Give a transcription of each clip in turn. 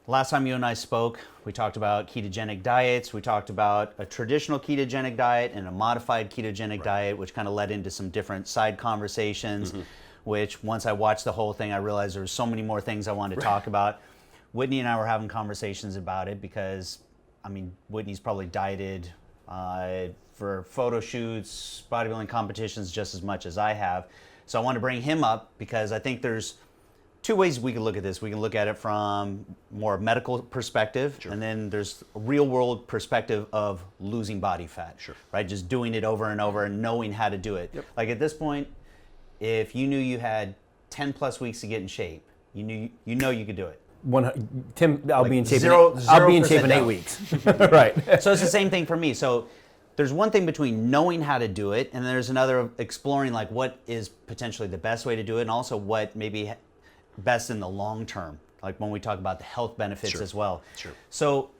Last time you and I spoke, we talked about ketogenic diets. We talked about a traditional ketogenic diet and a modified ketogenic diet, which kind of led into some different side conversations, which once I watched the whole thing, I realized there were so many more things I wanted to talk about. Whitney and I were having conversations about it because, I mean, Whitney's probably dieted for photo shoots, bodybuilding competitions just as much as I have. So I want to bring him up because I think there's two ways we can look at this. We can look at it from more medical perspective, and then there's a real world perspective of losing body fat, right? Just doing it over and over and knowing how to do it. Like at this point, if you knew you had 10 plus weeks to get in shape, you know you could do it. Tim, I'll be in shape. I'll be in shape in 8 weeks. Right. So it's the same thing for me. So there's one thing between knowing how to do it, and there's another of exploring like what is potentially the best way to do it, and also what maybe best in the long term, like when we talk about the health benefits as well. So,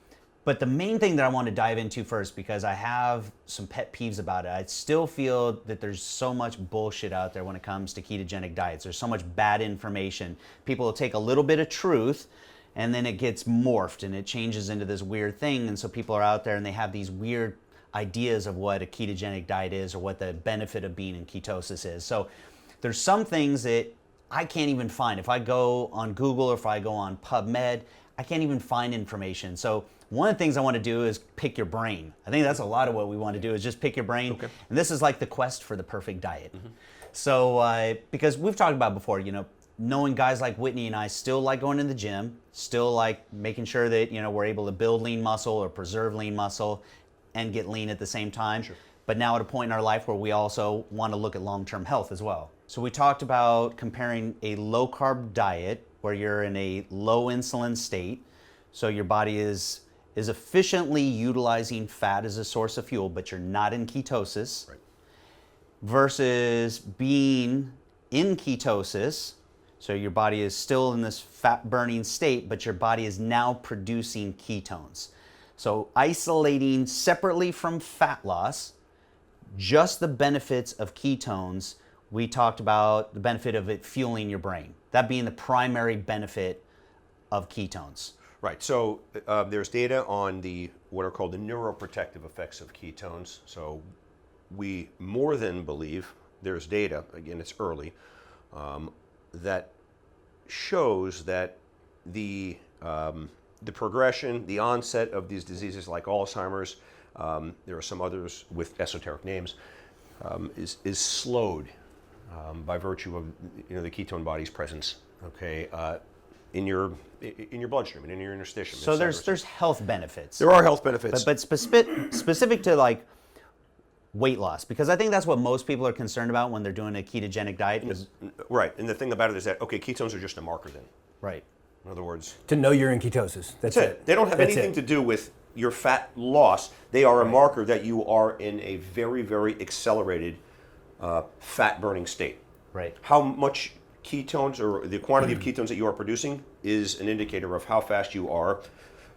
but the main thing that I want to dive into first, because I have some pet peeves about it, I still feel that there's so much bullshit out there when it comes to ketogenic diets. There's so much bad information. People will take a little bit of truth and then it gets morphed and it changes into this weird thing. And so people are out there and they have these weird ideas of what a ketogenic diet is or what the benefit of being in ketosis is. So there's some things that I can't even find. If I go on Google or if I go on PubMed, I can't even find information. So one of the things I want to do is pick your brain. I think that's a lot of what we want to do is just pick your brain. And this is like the quest for the perfect diet. So because we've talked about before, you know, knowing guys like Whitney and I still like going to the gym, still like making sure that, you know, we're able to build lean muscle or preserve lean muscle and get lean at the same time. But now at a point in our life where we also want to look at long-term health as well. So we talked about comparing a low-carb diet where you're in a low insulin state, so your body is efficiently utilizing fat as a source of fuel, but you're not in ketosis, versus being in ketosis, so your body is still in this fat-burning state, but your body is now producing ketones. So isolating separately from fat loss, just the benefits of ketones, we talked about the benefit of it fueling your brain. That being the primary benefit of ketones. Right, so there's data on what are called the neuroprotective effects of ketones. So we more than believe, there's data, again it's early, that shows that the progression, the onset of these diseases like Alzheimer's, there are some others with esoteric names, is slowed by virtue of the ketone body's presence, in your bloodstream and in your interstitium. So there's health benefits. There are health benefits, but specific to like weight loss, because I think that's what most people are concerned about when they're doing a ketogenic diet. Right, and the thing about it is that ketones are just a marker then. Right. In other words, to know you're in ketosis. That's it. They don't have anything to do with your fat loss. They are a marker that you are in a very, very accelerated fat burning state. Right. How much ketones or the quantity of ketones that you are producing is an indicator of how fast you are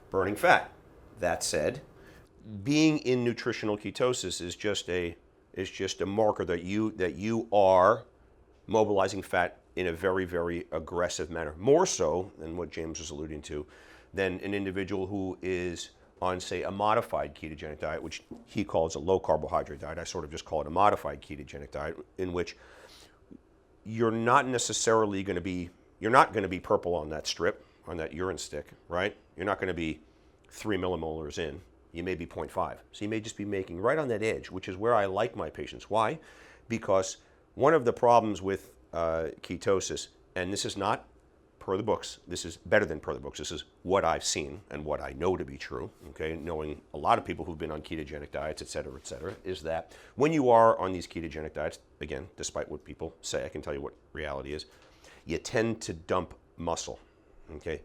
burning fat. That said, being in nutritional ketosis is just a marker that you are mobilizing fat in a very, very aggressive manner, more so than what James was alluding to, than an individual who is on, say, a modified ketogenic diet, which he calls a low carbohydrate diet. I sort of just call it a modified ketogenic diet, in which you're not necessarily going to be purple on that strip, on that urine stick, right? You're not going to be 3 millimolars in. You may be 0.5. So you may just be making right on that edge, which is where I like my patients. Why? Because one of the problems with ketosis, and this is not per the books, this is better than per the books, this is what I've seen and what I know to be true, knowing a lot of people who've been on ketogenic diets, et cetera, is that when you are on these ketogenic diets, again, despite what people say, I can tell you what reality is, you tend to dump muscle,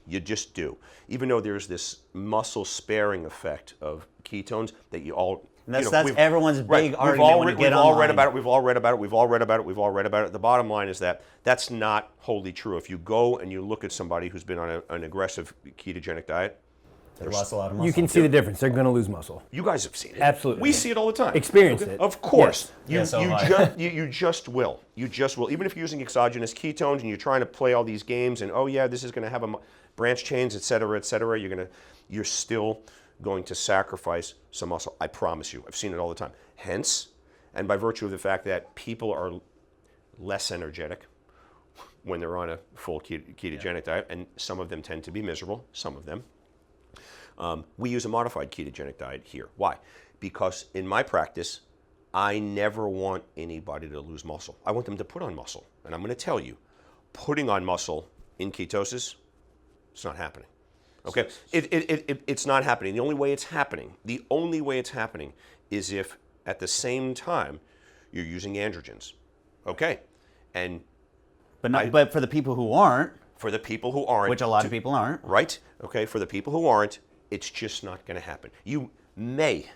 You just do. Even though there's this muscle sparing effect of ketones that you all... And that's everyone's big argument when you get online. We've all read about it. The bottom line is that that's not wholly true. If you go and you look at somebody who's been on an aggressive ketogenic diet, They lost a lot of muscle. You can see the difference. They're going to lose muscle. You guys have seen it. Absolutely. We see it all the time. Experience it. Of course. Yes. You just will. You just will. Even if you're using exogenous ketones and you're trying to play all these games and, oh yeah, this is going to have branch chains, et cetera, you're still going to sacrifice some muscle. I promise you. I've seen it all the time. Hence, and by virtue of the fact that people are less energetic when they're on a full ketogenic diet, and some of them tend to be miserable, some of them. We use a modified ketogenic diet here. Why? Because in my practice, I never want anybody to lose muscle. I want them to put on muscle. And I'm going to tell you, putting on muscle in ketosis, it's not happening. Okay? It's not happening. The only way it's happening is if at the same time you're using androgens. Okay? But for the people who aren't, which a lot of people aren't, right? Okay, for the people who aren't, it's just not going to happen. You may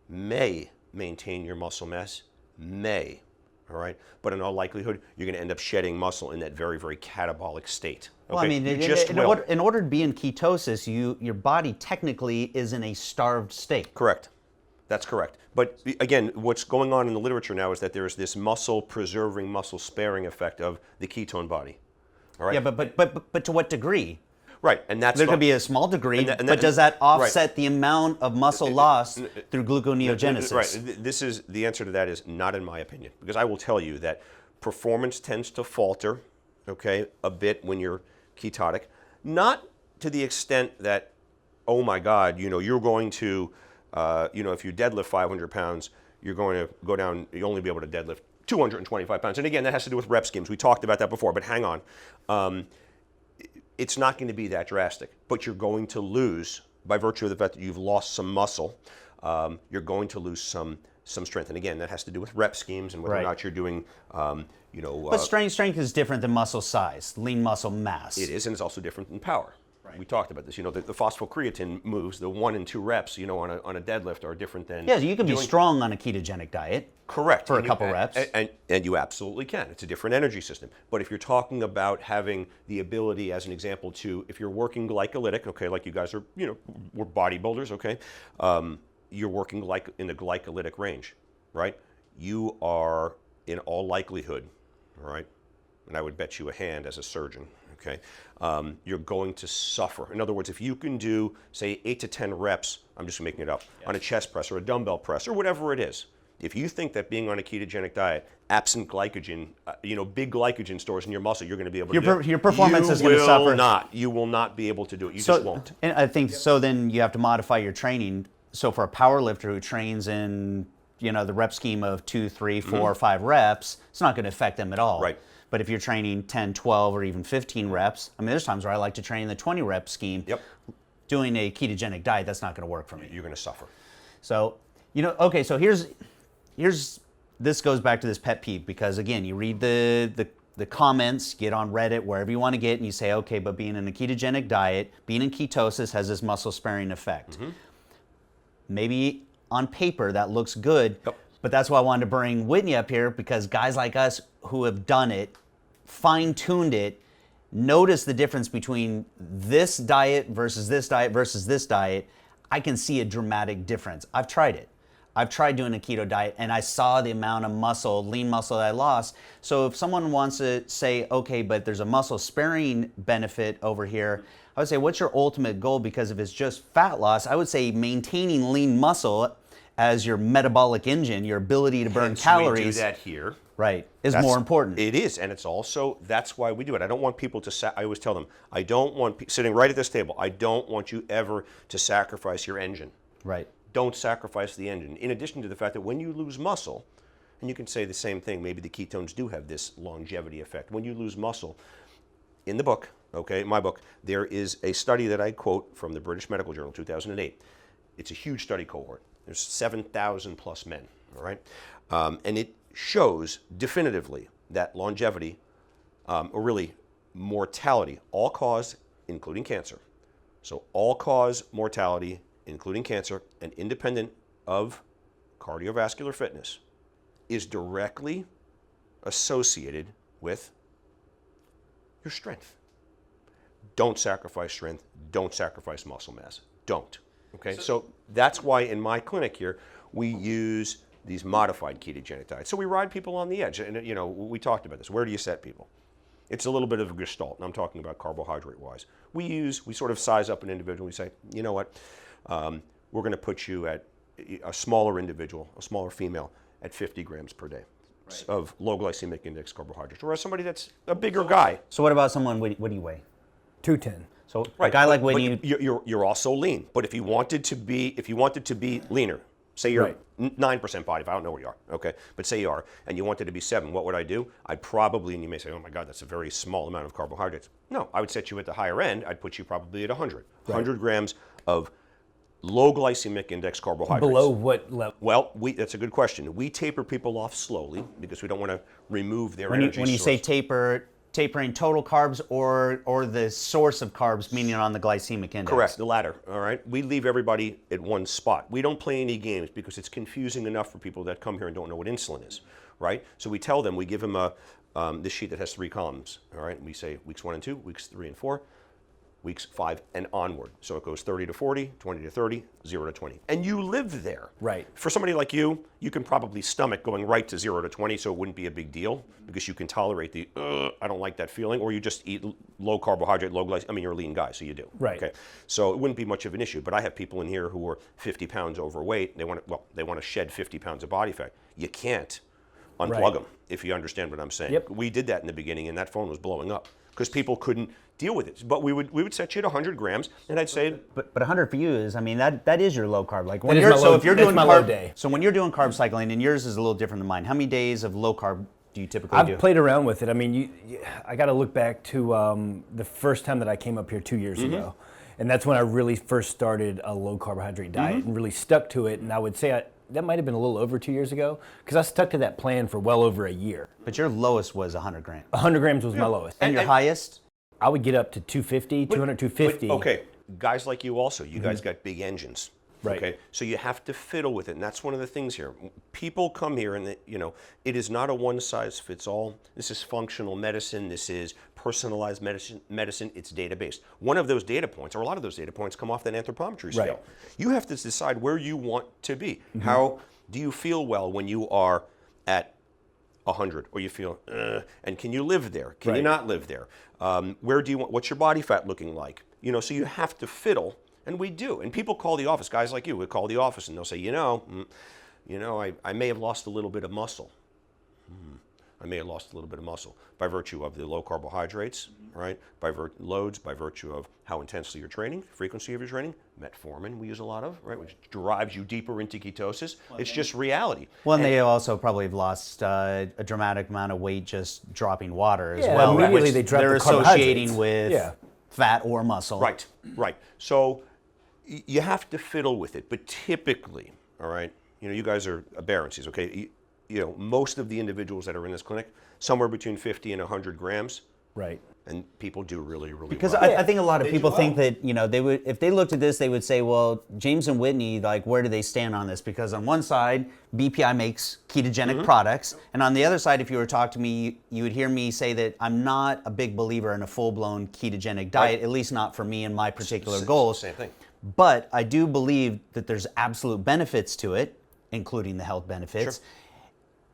maintain your muscle mass, all right? But in all likelihood, you're going to end up shedding muscle in that very, very catabolic state. Okay? Well, I mean, in order to be in ketosis, your body technically is in a starved state. Correct. That's correct. But again, what's going on in the literature now is that there's this muscle-preserving, muscle-sparing effect of the ketone body. All right? Yeah, but to what degree? Right, and that's there could be a small degree, but does that offset the amount of muscle loss through gluconeogenesis? Right. This is the answer to that is not in my opinion, because I will tell you that performance tends to falter, okay, a bit when you're ketotic, not to the extent that, oh my God, you're going to, if you deadlift 500 pounds, you're going to go down, you'll only be able to deadlift 225 pounds. And again, that has to do with rep schemes. We talked about that before, but hang on. It's not going to be that drastic, but you're going to lose, by virtue of the fact that you've lost some muscle, you're going to lose some strength. And again, that has to do with rep schemes and whether or not you're doing, But strength is different than muscle size, lean muscle mass. It is, and it's also different than power. We talked about this. The phosphocreatine moves, the 1 and 2 reps, on a deadlift are different than. Yeah, you can be strong on a ketogenic diet. Correct. For a couple reps. And you absolutely can. It's a different energy system. But if you're talking about having the ability, as an example, if you're working glycolytic, okay, like you guys are, we're bodybuilders, okay, you're working in the glycolytic range, right? You are, in all likelihood, all right, and I would bet you a hand as a surgeon, okay, you're going to suffer. In other words, if you can do, say, 8 to 10 reps, I'm just making it up, on a chest press or a dumbbell press or whatever it is, if you think that being on a ketogenic diet, absent glycogen, big glycogen stores in your muscle, you're going to be able to do it. Your performance is going to suffer. You will not be able to do it. You just won't. And I think so. Then you have to modify your training. So for a power lifter who trains in the rep scheme of 2, 3, 4, 5 reps, it's not going to affect them at all. Right. But if you're training 10, 12, or even 15 reps, I mean, there's times where I like to train in the 20 rep scheme. Yep. Doing a ketogenic diet, that's not going to work for me. You're going to suffer. So, okay, so here's this goes back to this pet peeve, because again, you read the comments, get on Reddit, wherever you want to get, and you say, okay, but being in a ketogenic diet, being in ketosis has this muscle sparing effect. Mm-hmm. Maybe on paper that looks good. Yep. But that's why I wanted to bring Whitney up here, because guys like us who have done it, fine-tuned it, notice the difference between this diet versus this diet versus this diet. I can see a dramatic difference. I've tried it. I've tried doing a keto diet, and I saw the amount of muscle, lean muscle that I lost. So if someone wants to say, okay, but there's a muscle sparing benefit over here, I would say, what's your ultimate goal? Because if it's just fat loss, I would say maintaining lean muscle as your metabolic engine, your ability to burn calories. We do that here. Right, is more important. It is, and it's also, that's why we do it. I don't want people to, I always tell them, I don't want, sitting right at this table, I don't want you ever to sacrifice your engine. Right. Don't sacrifice the engine. In addition to the fact that when you lose muscle, and you can say the same thing, maybe the ketones do have this longevity effect. When you lose muscle, in the book, okay, my book, there is a study that I quote from the British Medical Journal, 2008. It's a huge study cohort. There's 7,000 plus men, all right? And it shows definitively that longevity, or really mortality, all cause, including cancer. So all cause mortality, including cancer, and independent of cardiovascular fitness, is directly associated with your strength. Don't sacrifice strength. Don't sacrifice muscle mass. don't. Okay, so that's why in my clinic here, we use these modified ketogenic diets. So we ride people on the edge. And, you know, we talked about this. Where do you set people? It's a little bit of a gestalt, and I'm talking about carbohydrate-wise. We sort of size up an individual. We say, you know what, we're going to put you at a smaller individual, a smaller female, at 50 grams per day of low glycemic index carbohydrates, whereas somebody that's a bigger guy. So what about someone? What do you weigh? 210. So a guy like but Whitney, you're also lean. But if you wanted to be leaner, say you're 9% body fat, I don't know where you are, okay? But say you are, and you wanted to be 7, what would I do? I'd probably, and you may say, oh my God, that's a very small amount of carbohydrates. No, I would set you at the higher end. I'd put you probably at 100. 100 grams of low glycemic index carbohydrates. Below what level? Well, that's a good question. We taper people off slowly because we don't want to remove their energy when you source. say tapering total carbs or the source of carbs, meaning on the glycemic index. Correct, the latter, all right? We leave everybody at one spot. We don't play any games because it's confusing enough for people that come here and don't know what insulin is, right? So we tell them, we give them this sheet that has 3 columns, all right? And we say weeks 1 and 2, weeks 3 and 4, weeks 5 and onward. So it goes 30 to 40, 20 to 30, 0 to 20. And you live there. Right. For somebody like you can probably stomach going right to 0 to 20, so it wouldn't be a big deal because you can tolerate the, I don't like that feeling, or you just eat low carbohydrate, low glycemic. I mean, you're a lean guy, so you do. Right. Okay. So it wouldn't be much of an issue. But I have people in here who are 50 pounds overweight. They want to shed 50 pounds of body fat. You can't unplug them, if you understand what I'm saying. Yep. We did that in the beginning, and that phone was blowing up because people couldn't deal with it. But we would set you at 100 grams, and I'd say, But 100 for you is, I mean, that is your low carb. Like when That is you're my so low- if you're that's doing my carb low day. So when you're doing carb cycling, and yours is a little different than mine, how many days of low carb do you typically do? I've played around with it. I mean, I got to look back to the first time that I came up here 2 years ago. And that's when I really first started a low carbohydrate diet and really stuck to it. And I would say that might have been a little over 2 years ago because I stuck to that plan for well over a year. But your lowest was 100 grams. 100 grams was my lowest. And your highest? I would get up to 250, 200, 250. But, okay, guys like you also, you guys got big engines. Right. Okay, so you have to fiddle with it, and that's one of the things here. People come here, and it is not a one-size-fits-all. This is functional medicine. This is personalized medicine. It's data-based. One of those data points, or a lot of those data points, come off that anthropometry scale. Right. You have to decide where you want to be. How do you feel well when you are at 100, or you feel, and can you live there? Can you not live there? Where do you want? What's your body fat looking like? So you have to fiddle. And we do. And people call the office, guys like you would call the office and they'll say, I may have lost a little bit of muscle. I may have lost a little bit of muscle by virtue of the low carbohydrates, right? By virtue of how intensely you're training, frequency of your training. Metformin we use a lot of, right? Which drives you deeper into ketosis. It's just reality. Well, and they also probably have lost a dramatic amount of weight just dropping water as Yeah, well. immediately which they drop they're the carbohydrates. associating with fat or muscle. Right. So you have to fiddle with it, but typically, all right, you guys are aberrancies, okay? Most of the individuals that are in this clinic, somewhere between 50 and 100 grams. Right. And people do really, really Because well. I think a lot of people think that, they would, if they looked at this, they would say, well, James and Whitney, like, where do they stand on this? Because on one side, BPI makes ketogenic products. And on the other side, if you were to talk to me, you would hear me say that I'm not a big believer in a full-blown ketogenic diet, at least not for me and my particular goals. Same thing. But I do believe that there's absolute benefits to it, including the health benefits. Sure.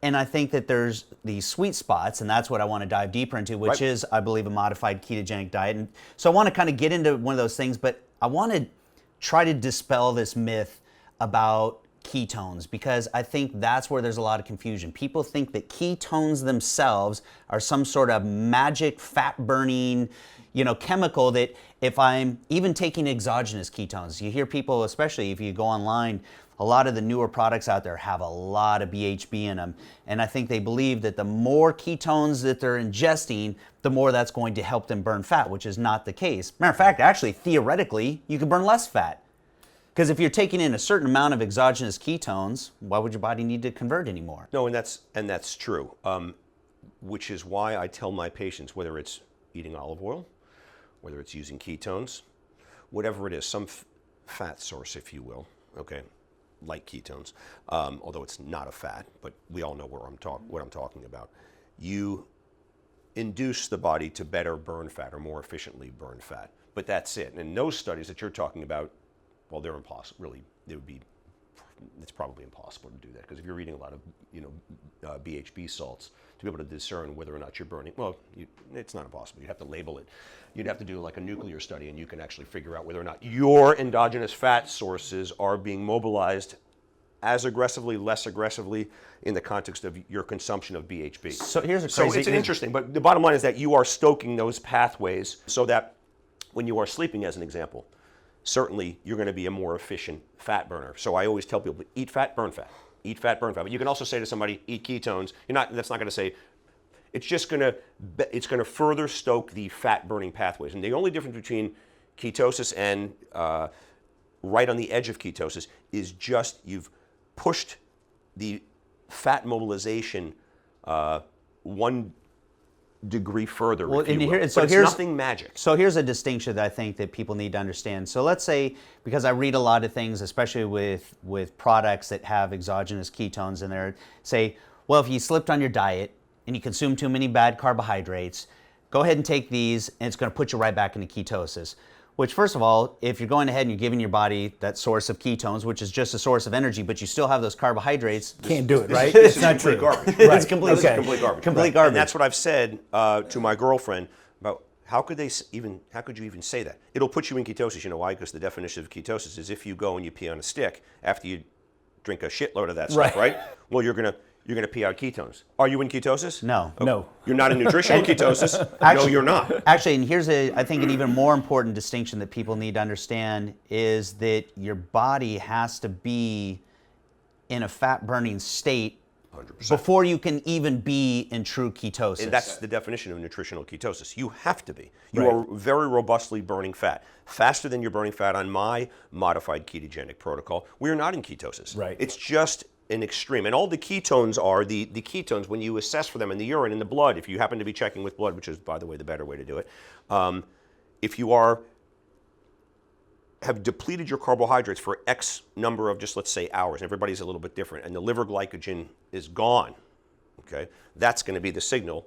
And I think that there's these sweet spots, and that's what I want to dive deeper into, which is, I believe, a modified ketogenic diet. And so I want to kind of get into one of those things, but I want to try to dispel this myth about ketones, because I think that's where there's a lot of confusion. People think that ketones themselves are some sort of magic fat-burning, chemical that if I'm even taking exogenous ketones, you hear people, especially if you go online, a lot of the newer products out there have a lot of BHB in them. And I think they believe that the more ketones that they're ingesting, the more that's going to help them burn fat, which is not the case. Matter of fact, actually, theoretically, you can burn less fat. Because if you're taking in a certain amount of exogenous ketones, why would your body need to convert anymore? No, and that's true. Which is why I tell my patients, whether it's eating olive oil, whether it's using ketones, whatever it is, some fat source, if you will, okay, like ketones, although it's not a fat, but we all know what I'm talking about. You induce the body to better burn fat or more efficiently burn fat, but that's it. And those studies that you're talking about, well, they're impossible. Really, it's probably impossible to do that, because if you're eating a lot of BHB salts, to be able to discern whether or not you're burning, well, it's not impossible. You'd have to label it. You'd have to do like a nuclear study, and you can actually figure out whether or not your endogenous fat sources are being mobilized as aggressively, less aggressively in the context of your consumption of BHB. So here's a So crazy. it's interesting, but the bottom line is that you are stoking those pathways so that when you are sleeping, as an example, certainly you're going to be a more efficient fat burner. So I always tell people, eat fat, burn fat. Eat fat, burn fat. But you can also say to somebody, eat ketones. That's not going to say, it's just going to further stoke the fat burning pathways. And the only difference between ketosis and right on the edge of ketosis is just you've pushed the fat mobilization 1 degree further, Well, if you and will. here- so But it's here's- nothing magic. So here's a distinction that I think that people need to understand. So let's say, because I read a lot of things, especially with products that have exogenous ketones in there, say, well, if you slipped on your diet and you consume too many bad carbohydrates, go ahead and take these and it's going to put you right back into ketosis. Which, first of all, if you're going ahead and you're giving your body that source of ketones, which is just a source of energy, but you still have those carbohydrates. Can't do it, right? This It's not is complete true. garbage. It's complete, This is complete garbage. Complete Right. garbage. And that's what I've said to my girlfriend about how could you even say that? It'll put you in ketosis. You know why? Because the definition of ketosis is if you go and you pee on a stick after you drink a shitload of that stuff, right? Well, you're gonna pee out ketones. Are you in ketosis? No. No. You're not in nutritional ketosis. No, Actually- you're not. Actually, and here's I think an even more important distinction that people need to understand is that your body has to be in a fat burning state 100%. before you can even be in true ketosis. And that's the definition of nutritional ketosis. You have to be. You Right. are very robustly burning fat, faster than you're burning fat on my modified ketogenic protocol. We are not in ketosis. Right. It's just an extreme. And all the ketones are, the ketones, when you assess for them in the urine, in the blood, if you happen to be checking with blood, which is, by the way, the better way to do it, if you have depleted your carbohydrates for X number of, just let's say, hours, and everybody's a little bit different, and the liver glycogen is gone, okay, that's going to be the signal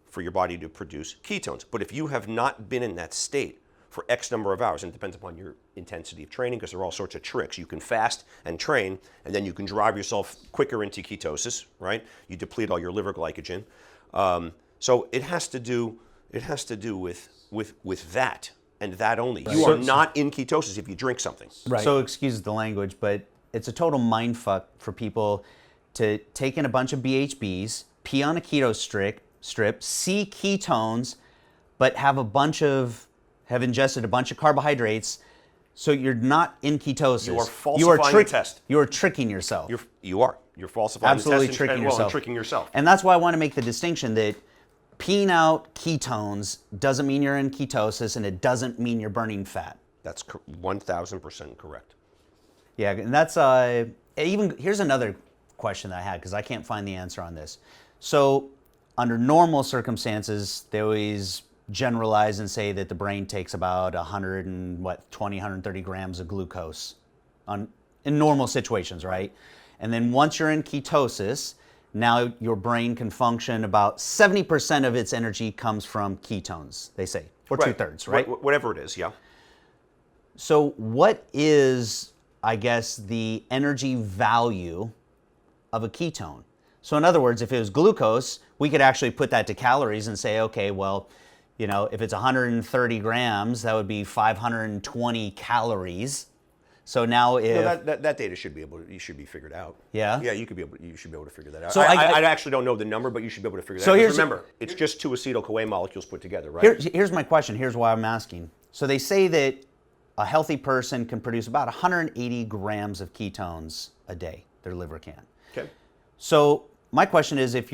for your body to produce ketones. But if you have not been in that state for X number of hours, and it depends upon your intensity of training, because there are all sorts of tricks. You can fast and train, and then you can drive yourself quicker into ketosis, right? You deplete all your liver glycogen. So it has to do with that, and that only. You are not in ketosis if you drink something. Right. So excuse the language, but it's a total mind fuck for people to take in a bunch of BHBs, pee on a keto strip, see ketones, but have ingested a bunch of carbohydrates, so you're not in ketosis. You are falsifying the test. You are tricking yourself. You're falsifying Absolutely the test tricking yourself. and tricking yourself. And that's why I want to make the distinction that peeing out ketones doesn't mean you're in ketosis, and it doesn't mean you're burning fat. That's 1,000% correct. Yeah, and that's here's another question that I had, because I can't find the answer on this. So under normal circumstances, they always generalize and say that the brain takes about 130 grams of glucose in normal situations, right? And then once you're in ketosis, now your brain can function about 70% of its energy comes from ketones, they say, or Right. 2/3, right? Whatever it is, yeah. So what is, I guess, the energy value of a ketone? So in other words, if it was glucose, we could actually put that to calories and say, okay, well, if it's 130 grams, that would be 520 calories. So now if... No, that data should be figured out. Yeah? Yeah, you should be able to figure that out. So I actually don't know the number, but you should be able to figure that So out. 'Cause here's- remember, it's just 2 acetyl-CoA molecules put together, right? Here's my question. Here's why I'm asking. So they say that a healthy person can produce about 180 grams of ketones a day. Their liver can. Okay. So my question is, if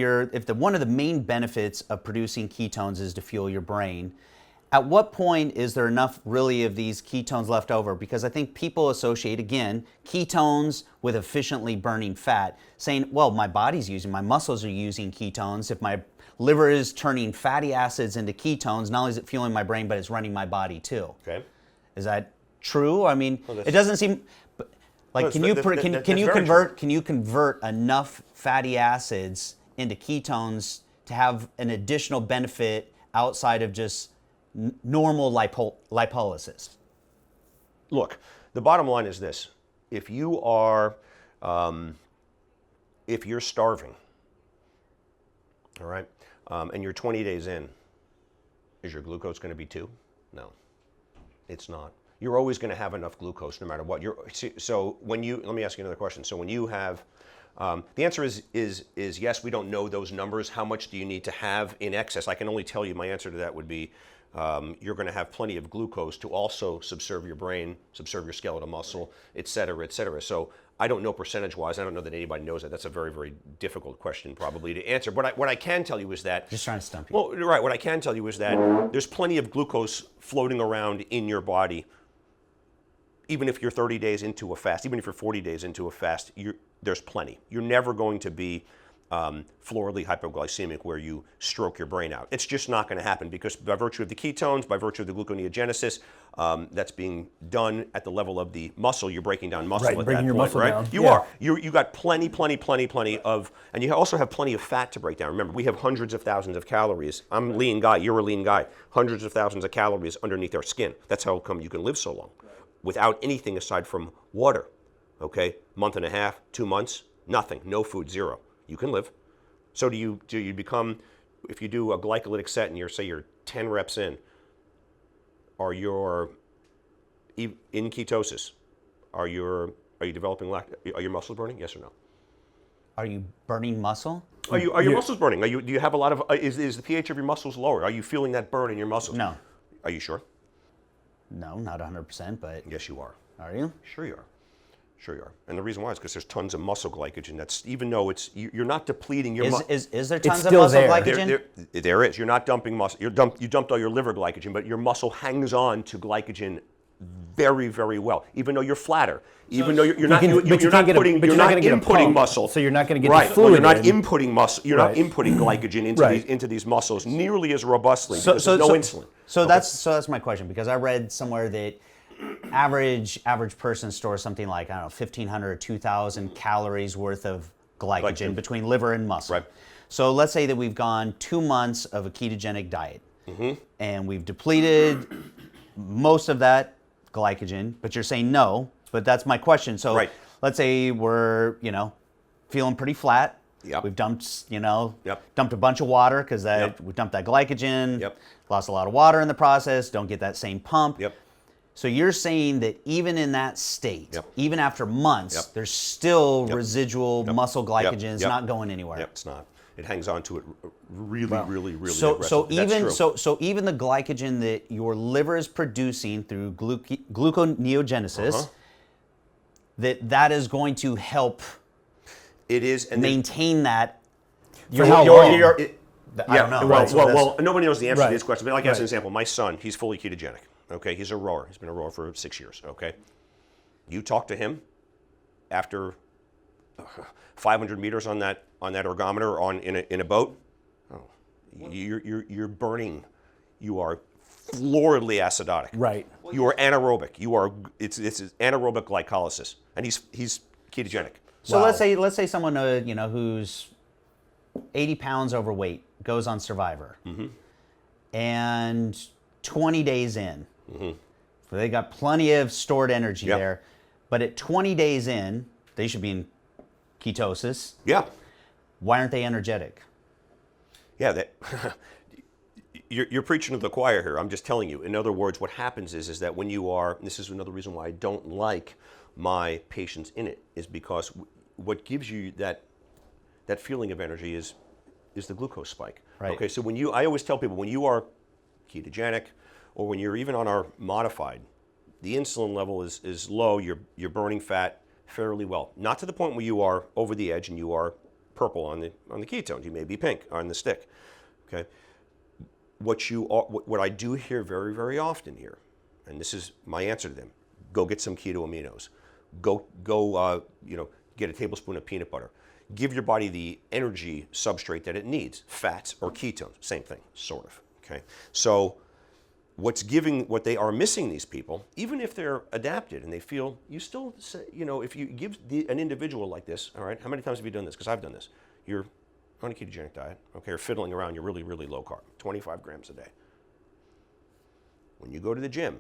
one of the main benefits of producing ketones is to fuel your brain, at what point is there enough really of these ketones left over? Because I think people associate, again, ketones with efficiently burning fat, saying, well, my muscles are using ketones. If my liver is turning fatty acids into ketones, not only is it fueling my brain, but it's running my body too. Okay. Is that true? I mean, it doesn't seem like, No, can that's you very convert enough fatty acids into ketones to have an additional benefit outside of just normal lipolysis? look, the bottom line is this. If you are, if you're starving, all right, and you're 20 days in, is your glucose going to be 2? No, it's not. You're always going to have enough glucose no matter what. So when you, let me ask you another question. So when you have, the answer is yes, we don't know those numbers. How much do you need to have in excess? I can only tell you my answer to that would be you're going to have plenty of glucose to also subserve your brain, subserve your skeletal muscle, et cetera, et cetera. So I don't know percentage-wise. I don't know that anybody knows that. That's a very, very difficult question probably to answer. But what I can tell you is that... Just trying to stump you. Well, right. What I can tell you is that there's plenty of glucose floating around in your body, even if you're 30 days into a fast, even if you're 40 days into a fast, there's plenty. You're never going to be floridly hypoglycemic where you stroke your brain out. It's just not going to happen because by virtue of the ketones, by virtue of the gluconeogenesis, that's being done at the level of the muscle. You're breaking down muscle Right, at breaking that your point, muscle right? down. You Yeah. are. You got plenty of, and you also have plenty of fat to break down. Remember, we have hundreds of thousands of calories. I'm a lean guy. You're a lean guy. Hundreds of thousands of calories underneath our skin. That's how come you can live so long, without anything aside from water. Okay, month and a half, 2 months, nothing, no food, zero. You can live. So do you become, if you do a glycolytic set and you're 10 reps in, are you in ketosis? Are you developing are your muscles burning? Yes or no? Are you burning muscle? Are your muscles burning? Do you have a lot of is the pH of your muscles lower? Are you feeling that burn in your muscles? No. Are you sure? No, not 100%, but Yes, you are. are you? Sure you are. Sure you are. And the reason why is because there's tons of muscle glycogen. That's even though you're not depleting your muscle. Is there tons of still muscle there. glycogen? There is. You're not dumping muscle. You dumped all your liver glycogen, but your muscle hangs on to glycogen very, very well. Even though you're flatter, even though you're not inputting muscle. So you're not going to get right. the fluid. You're not in. inputting muscle. You're Right. not inputting glycogen into these muscles nearly as robustly. Because there's no insulin. So Okay? that's my question, because I read somewhere that average person stores something like, I don't know, 1,500 or 2,000 calories worth of glycogen between liver and muscle. Right. So let's say that we've gone 2 months of a ketogenic diet, and we've depleted most of that glycogen, but you're saying no, but that's my question. So Right. let's say we're, feeling pretty flat. Yep. We've dumped, Yep. dumped a bunch of water because Yep. we dumped that glycogen, Yep. lost a lot of water in the process, don't get that same pump. Yep. So you're saying that even in that state, Yep. even after months, Yep. there's still Yep. residual Yep. muscle glycogen. Yep. It's Yep. not going anywhere. Yep, it's not. It hangs on to it really, really, really So aggressively. That's even true. so even the glycogen that your liver is producing through gluconeogenesis, that is going to help It is, and maintain that. For how long? I don't know. Well, Right, so well, nobody knows the answer Right. to this question. But like as an Right. example, my son, he's fully ketogenic. Okay, he's a rower. He's been a rower for 6 years. Okay, you talk to him after 500 meters on that ergometer in a boat. Oh, you're burning. You are floridly acidotic. Right. You are anaerobic. It's anaerobic glycolysis, and he's ketogenic. So Wow. let's say someone who's 80 pounds overweight goes on Survivor, and 20 days in, so they got plenty of stored energy Yep. there, but at 20 days in, they should be in ketosis. Yeah. Why aren't they energetic? Yeah, you're preaching to the choir here. I'm just telling you. In other words, what happens is that when you are, and this is another reason why I don't like my patients in it, is because what gives you that feeling of energy is the glucose spike. Right. Okay, so I always tell people, when you are ketogenic, or when you're even on our modified, the insulin level is low. You're burning fat fairly well, not to the point where you are over the edge and you are purple on the ketones. You may be pink on the stick. Okay. What I do hear very, very often here, and this is my answer to them: go get some keto aminos. Go get a tablespoon of peanut butter. Give your body the energy substrate that it needs, fats or ketones. Same thing, sort of. Okay. So what they are missing, these people, even if they're adapted and they feel, you still say, if you give an individual like this, all right, how many times have you done this? Because I've done this. You're on a ketogenic diet, okay, you're fiddling around, you're really, really low carb, 25 grams a day. When you go to the gym,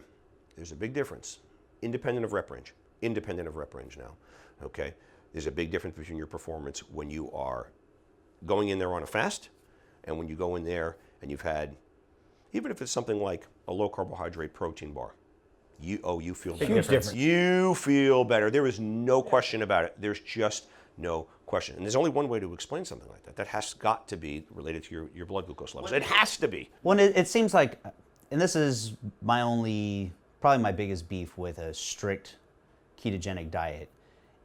there's a big difference independent of rep range. Independent of rep range now, okay? There's a big difference between your performance when you are going in there on a fast and when you go in there and you've had, even if it's something like a low carbohydrate protein bar, you feel better. Huge difference. You feel better. There is no question about it. There's just no question. And there's only one way to explain something like that. That has got to be related to your blood glucose levels. It has to be. Well, it seems like, and this is probably my biggest beef with a strict ketogenic diet,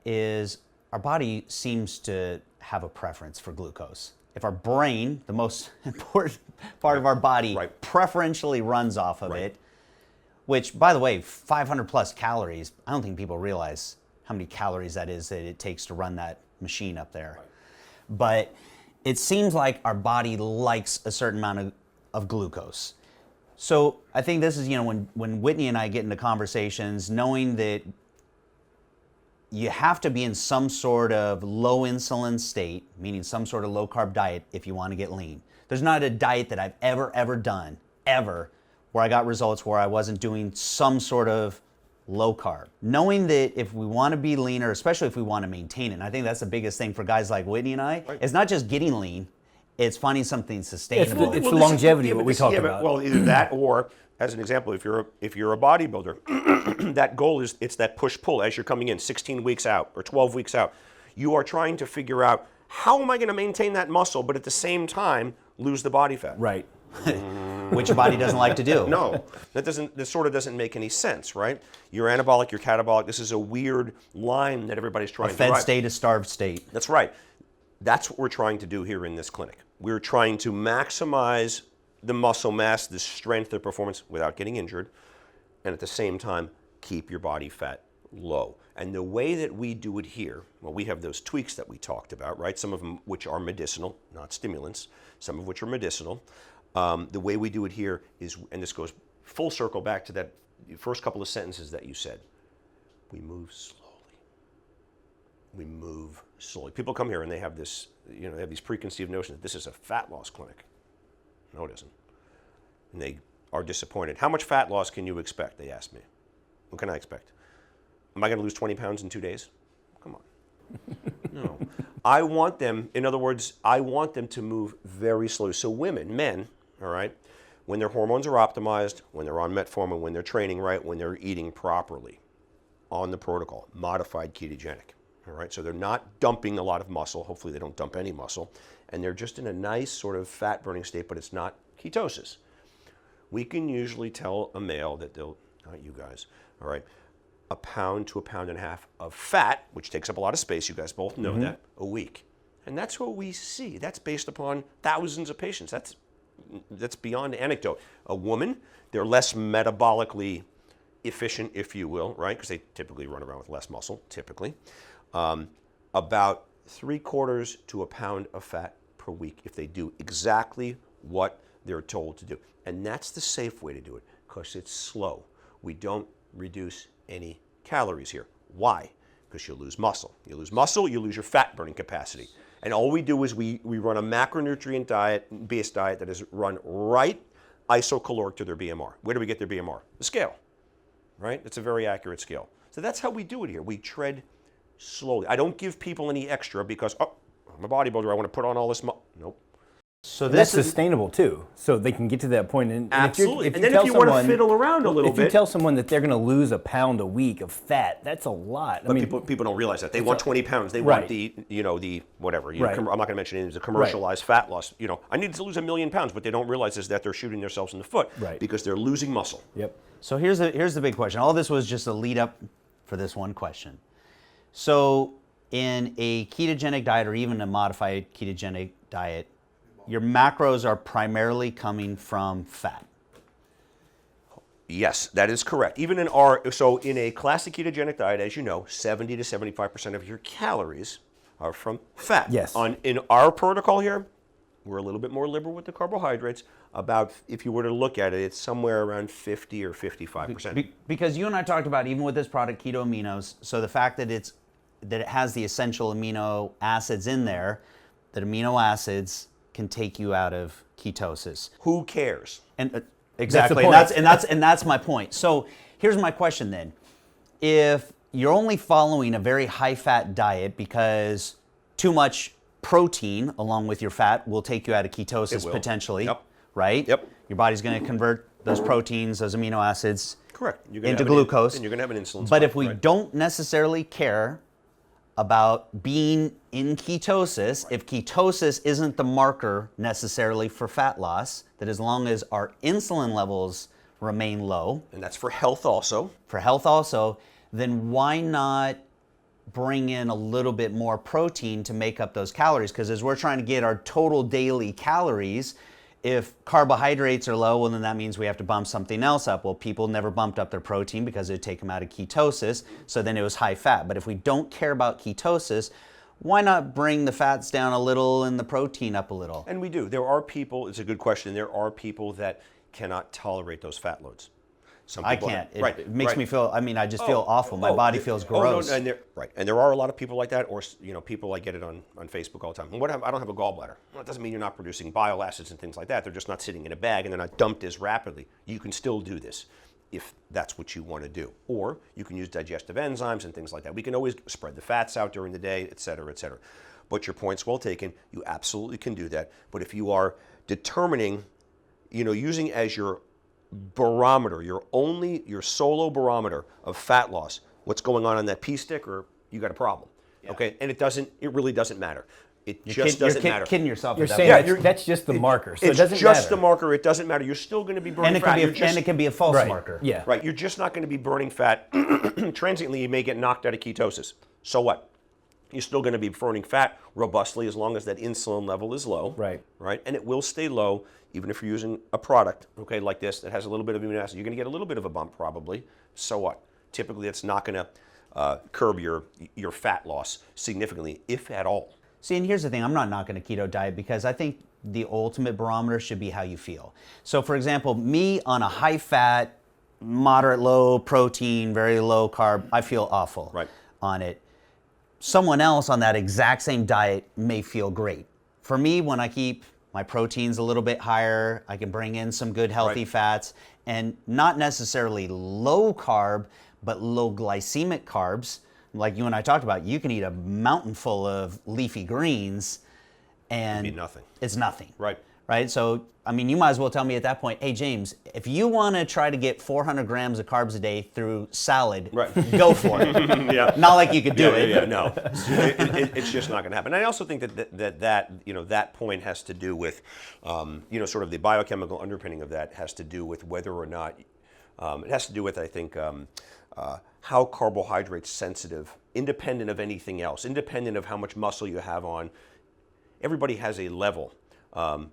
is our body seems to have a preference for glucose. If our brain, the most important part of our body, preferentially runs off of it, which, by the way, 500 plus calories, I don't think people realize how many calories that it takes to run that machine up there. But it seems like our body likes a certain amount of glucose. So I think this is, when Whitney and I get into conversations, knowing that you have to be in some sort of low insulin state, meaning some sort of low carb diet if you want to get lean. There's not a diet that I've ever done, where I got results where I wasn't doing some sort of low carb. Knowing that if we want to be leaner, especially if we want to maintain it, and I think that's the biggest thing for guys like Whitney and I, it's not just getting lean, it's finding something sustainable. It's longevity, what we talk about. Well, either that or, as an example, if you're a bodybuilder, that goal is, it's that push-pull as you're coming in 16 weeks out or 12 weeks out. You are trying to figure out, how am I going to maintain that muscle, but at the same time lose the body fat? Right. Which your body doesn't like to do. No, that sort of doesn't make any sense, right? You're anabolic, you're catabolic. This is a weird line that everybody's trying to drive. A fed state, a starved state. That's right. That's what we're trying to do here in this clinic. We're trying to maximize the muscle mass, the strength, the performance without getting injured, and at the same time, keep your body fat low. And the way that we do it here, well, we have those tweaks that we talked about, right? Some of them which are medicinal, not stimulants, some of which are medicinal. The way we do it here is, and this goes full circle back to that first couple of sentences that you said, we move slowly. We move slowly. People come here and they have this, they have these preconceived notions that this is a fat loss clinic. No, it isn't. And they are disappointed. How much fat loss can you expect? They ask me. What can I expect? Am I going to lose 20 pounds in 2 days? Come on. No. I want them, in other words, I want them to move very slowly. So women, men, all right, when their hormones are optimized, when they're on metformin, when they're training right, when they're eating properly on the protocol, modified ketogenic, all right? So they're not dumping a lot of muscle. Hopefully they don't dump any muscle. And they're just in a nice sort of fat burning state, but it's not ketosis. We can usually tell a male that they'll, not you guys, all right, a pound to a pound and a half of fat, which takes up a lot of space, you guys both know that, a week. And that's what we see. That's based upon thousands of patients. That's beyond anecdote. A woman, they're less metabolically efficient, if you will, right? Because they typically run around with less muscle, typically. About 3/4 to a pound of fat per week if they do exactly what they're told to do. And that's the safe way to do it because it's slow. We don't reduce any calories here. Why? Because you lose muscle. You lose muscle, you lose your fat burning capacity. And all we do is we run a macronutrient based diet that is run right isocaloric to their BMR. Where do we get their BMR? The scale, right? It's a very accurate scale. So that's how we do it here. We tread slowly. I don't give people any extra because, oh, I'm a bodybuilder, I want to put on all this Nope. So that's sustainable too, so they can get to that point. And absolutely. And then if you want to fiddle around a little bit, if you tell someone that they're going to lose a pound a week of fat, that's a lot. But people don't realize that. They want 20 pounds. They want the whatever. I'm not going to mention it. The commercialized fat loss. I need to lose 1 million pounds. What they don't realize is that they're shooting themselves in the foot because they're losing muscle. Yep. So here's the big question. All this was just a lead up for this one question. So in a ketogenic diet or even a modified ketogenic diet, your macros are primarily coming from fat. Yes, that is correct. Even in in a classic ketogenic diet, as you know, 70 to 75% of your calories are from fat. Yes. In our protocol here, we're a little bit more liberal with the carbohydrates. About, if you were to look at it, it's somewhere around 50 or 55%. Because you and I talked about, even with this product, keto aminos, so the fact that it has the essential amino acids in there, that amino acids can take you out of ketosis. Who cares? And exactly, and that's my point. So here's my question then: if you're only following a very high-fat diet because too much protein along with your fat will take you out of ketosis potentially, right? Yep. Your body's going to convert those proteins, those amino acids, Correct. into glucose. And you're going to have an insulin But spike, if we right? don't necessarily care about being in ketosis, if ketosis isn't the marker necessarily for fat loss, that as long as our insulin levels remain low, And that's for health also. for health also, then why not bring in a little bit more protein to make up those calories? Because as we're trying to get our total daily calories, if carbohydrates are low, well, then that means we have to bump something else up. Well, people never bumped up their protein because it would take them out of ketosis, so then it was high fat. But if we don't care about ketosis, why not bring the fats down a little and the protein up a little? And we do. There are people, it's a good question, there are people that cannot tolerate those fat loads. Some I people can't. have- It makes me feel, I mean, I just feel awful. My body feels gross. No, and there are a lot of people like that, or people, I get it on Facebook all the time. And I don't have a gallbladder. Well, it doesn't mean you're not producing bile acids and things like that. They're just not sitting in a bag and they're not dumped as rapidly. You can still do this if that's what you want to do. Or you can use digestive enzymes and things like that. We can always spread the fats out during the day, et cetera, et cetera. But your point's well taken. You absolutely can do that. But if you are determining, using as your barometer, your solo barometer of fat loss, what's going on that pee sticker, you got a problem. Okay, and it really doesn't matter. It just doesn't matter. You're kidding yourself. You're with that saying one. that's just the marker, so It's it doesn't just matter. the marker. It doesn't matter. You're still going to be burning and it fat. can be a false Right. marker. Yeah. Right. You're just not going to be burning fat. Transiently, you may get knocked out of ketosis. So what? You're still going to be burning fat robustly as long as that insulin level is low. Right. Right. And it will stay low even if you're using a product, okay, like this that has a little bit of amino acid. You're going to get a little bit of a bump probably. So what? Typically, it's not going to curb your fat loss significantly, if at all. See, and here's the thing, I'm not knocking a keto diet because I think the ultimate barometer should be how you feel. So for example, me on a high fat, moderate low protein, very low carb, I feel awful on it. Someone else on that exact same diet may feel great. For me, when I keep my proteins a little bit higher, I can bring in some good healthy fats, and not necessarily low carb, but low glycemic carbs. Like you and I talked about, you can eat a mountain full of leafy greens and It'd be nothing. It's nothing. Right. So, I mean, you might as well tell me at that point, hey, James, if you want to try to get 400 grams of carbs a day through salad, go for it. Not like you could do it. Yeah, no. It's just not going to happen. And I also think that point has to do with, sort of the biochemical underpinning of that has to do with whether or not, it has to do with, I think, how carbohydrate sensitive, independent of anything else, independent of how much muscle you have on. Everybody has a level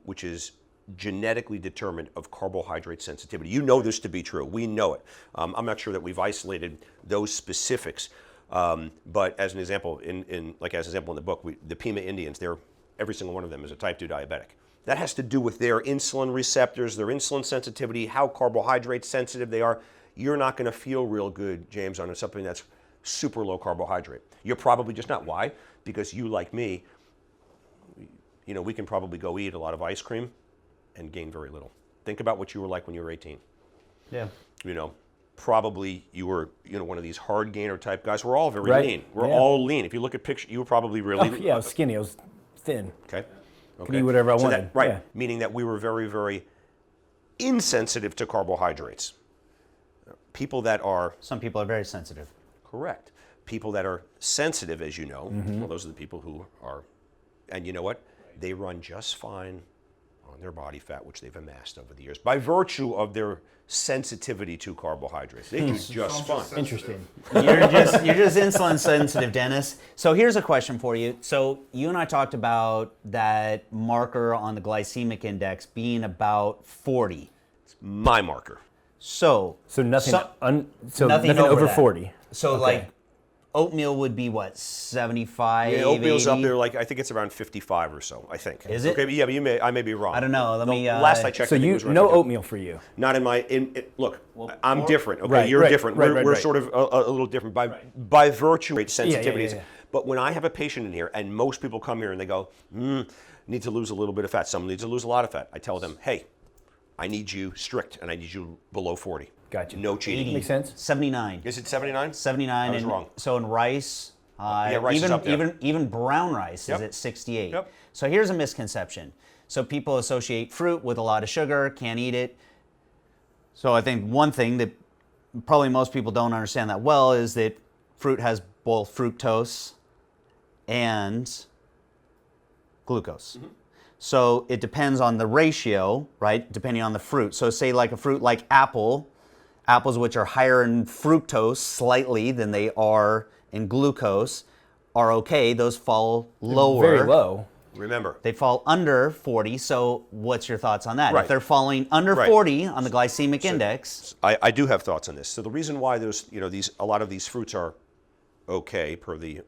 which is genetically determined of carbohydrate sensitivity. You know this to be true. We know it. I'm not sure that we've isolated those specifics, but as an example, in the book, the Pima Indians, every single one of them is a type 2 diabetic. That has to do with their insulin receptors, their insulin sensitivity, how carbohydrate sensitive they are. You're not going to feel real good, James, on something that's super low carbohydrate. You're probably just not. Why? Because you, like me, we can probably go eat a lot of ice cream and gain very little. Think about what you were like when you were 18. Yeah. Probably you were, one of these hard gainer type guys. We're all very lean. We're Yeah. all lean. If you look at pictures, you were probably really Yeah, I was skinny. I was thin. Okay. Could eat whatever I wanted. Right. Yeah. Meaning that we were very, very insensitive to carbohydrates. People that are Some people are very sensitive. correct. People that are sensitive, as you know, well, those are the people who are, and you know what? They run just fine on their body fat, which they've amassed over the years by virtue of their sensitivity to carbohydrates. They do just fine. Interesting. You're just insulin sensitive, Dennis. So here's a question for you. So you and I talked about that marker on the glycemic index being about 40. My marker. So nothing. nothing nothing over over that. 40. So like oatmeal would be what, 75? Yeah, oatmeal's 80? up there, like I think it's around 55 or so. I think. Is it? Okay, yeah, but I may be wrong. I don't know. Let me. Last I checked, So I think it was around no 55. oatmeal for you. Not in my. Look, I'm different. Okay, Right, you're right, different. right, We're right. sort of a little different by virtue of sensitivities. yeah. But when I have a patient in here, and most people come here and they go, need to lose a little bit of fat. Some need to lose a lot of fat. I tell them, hey, I need you strict, and I need you below 40. Gotcha. No cheating. 80. Makes sense. 79. Is it 79? 79. I was and wrong. So in rice, rice is up there. even brown rice Yep. is at 68. Yep. So here's a misconception. So people associate fruit with a lot of sugar, can't eat it. So I think one thing that probably most people don't understand that well is that fruit has both fructose and glucose. So it depends on the ratio, right? Depending on the fruit. So say like a fruit like apples which are higher in fructose slightly than they are in glucose are okay. Those fall lower. Very low. Remember. They fall under 40. So what's your thoughts on that? Right. If they're falling under Right. 40 on the glycemic index, I do have thoughts on this. So the reason why a lot of these fruits are okay per the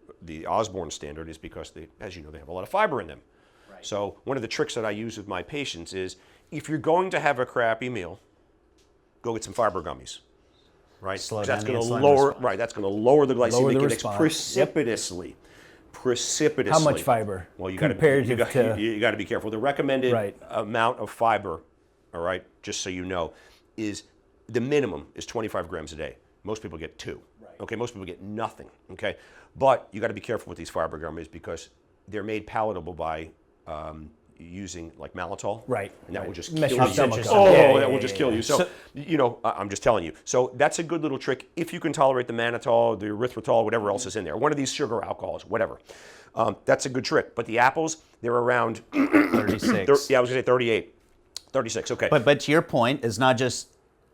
Osborne standard is because they, as you know, they have a lot of fiber in them. Right. So one of the tricks that I use with my patients is if you're going to have a crappy meal, go get some fiber gummies. Right? Slow 'Cause down that's the going to insulin lower response. right, that's going to lower the glycemic Lower the index response. precipitously. Precipitously. How much fiber? Well, you got Comparative to- you got to be careful. The recommended Right. amount of fiber, all right, just so you know, is the minimum is 25 grams a day. Most people get 2. Right. Okay, most people get nothing. Okay, but you got to be careful with these fiber gummies because they're made palatable by using like malitol. Right. And that right. will just Mess kill your you. stomach Oh, up. Yeah, that yeah, will yeah, just yeah, kill yeah. you. So, you know, I'm just telling you. So that's a good little trick if you can tolerate the mannitol, the erythritol, whatever else is in there. One of these sugar alcohols, whatever. That's a good trick. But the apples, they're around 36. yeah, I was going to say 38. 36, okay. But to your point, it's not just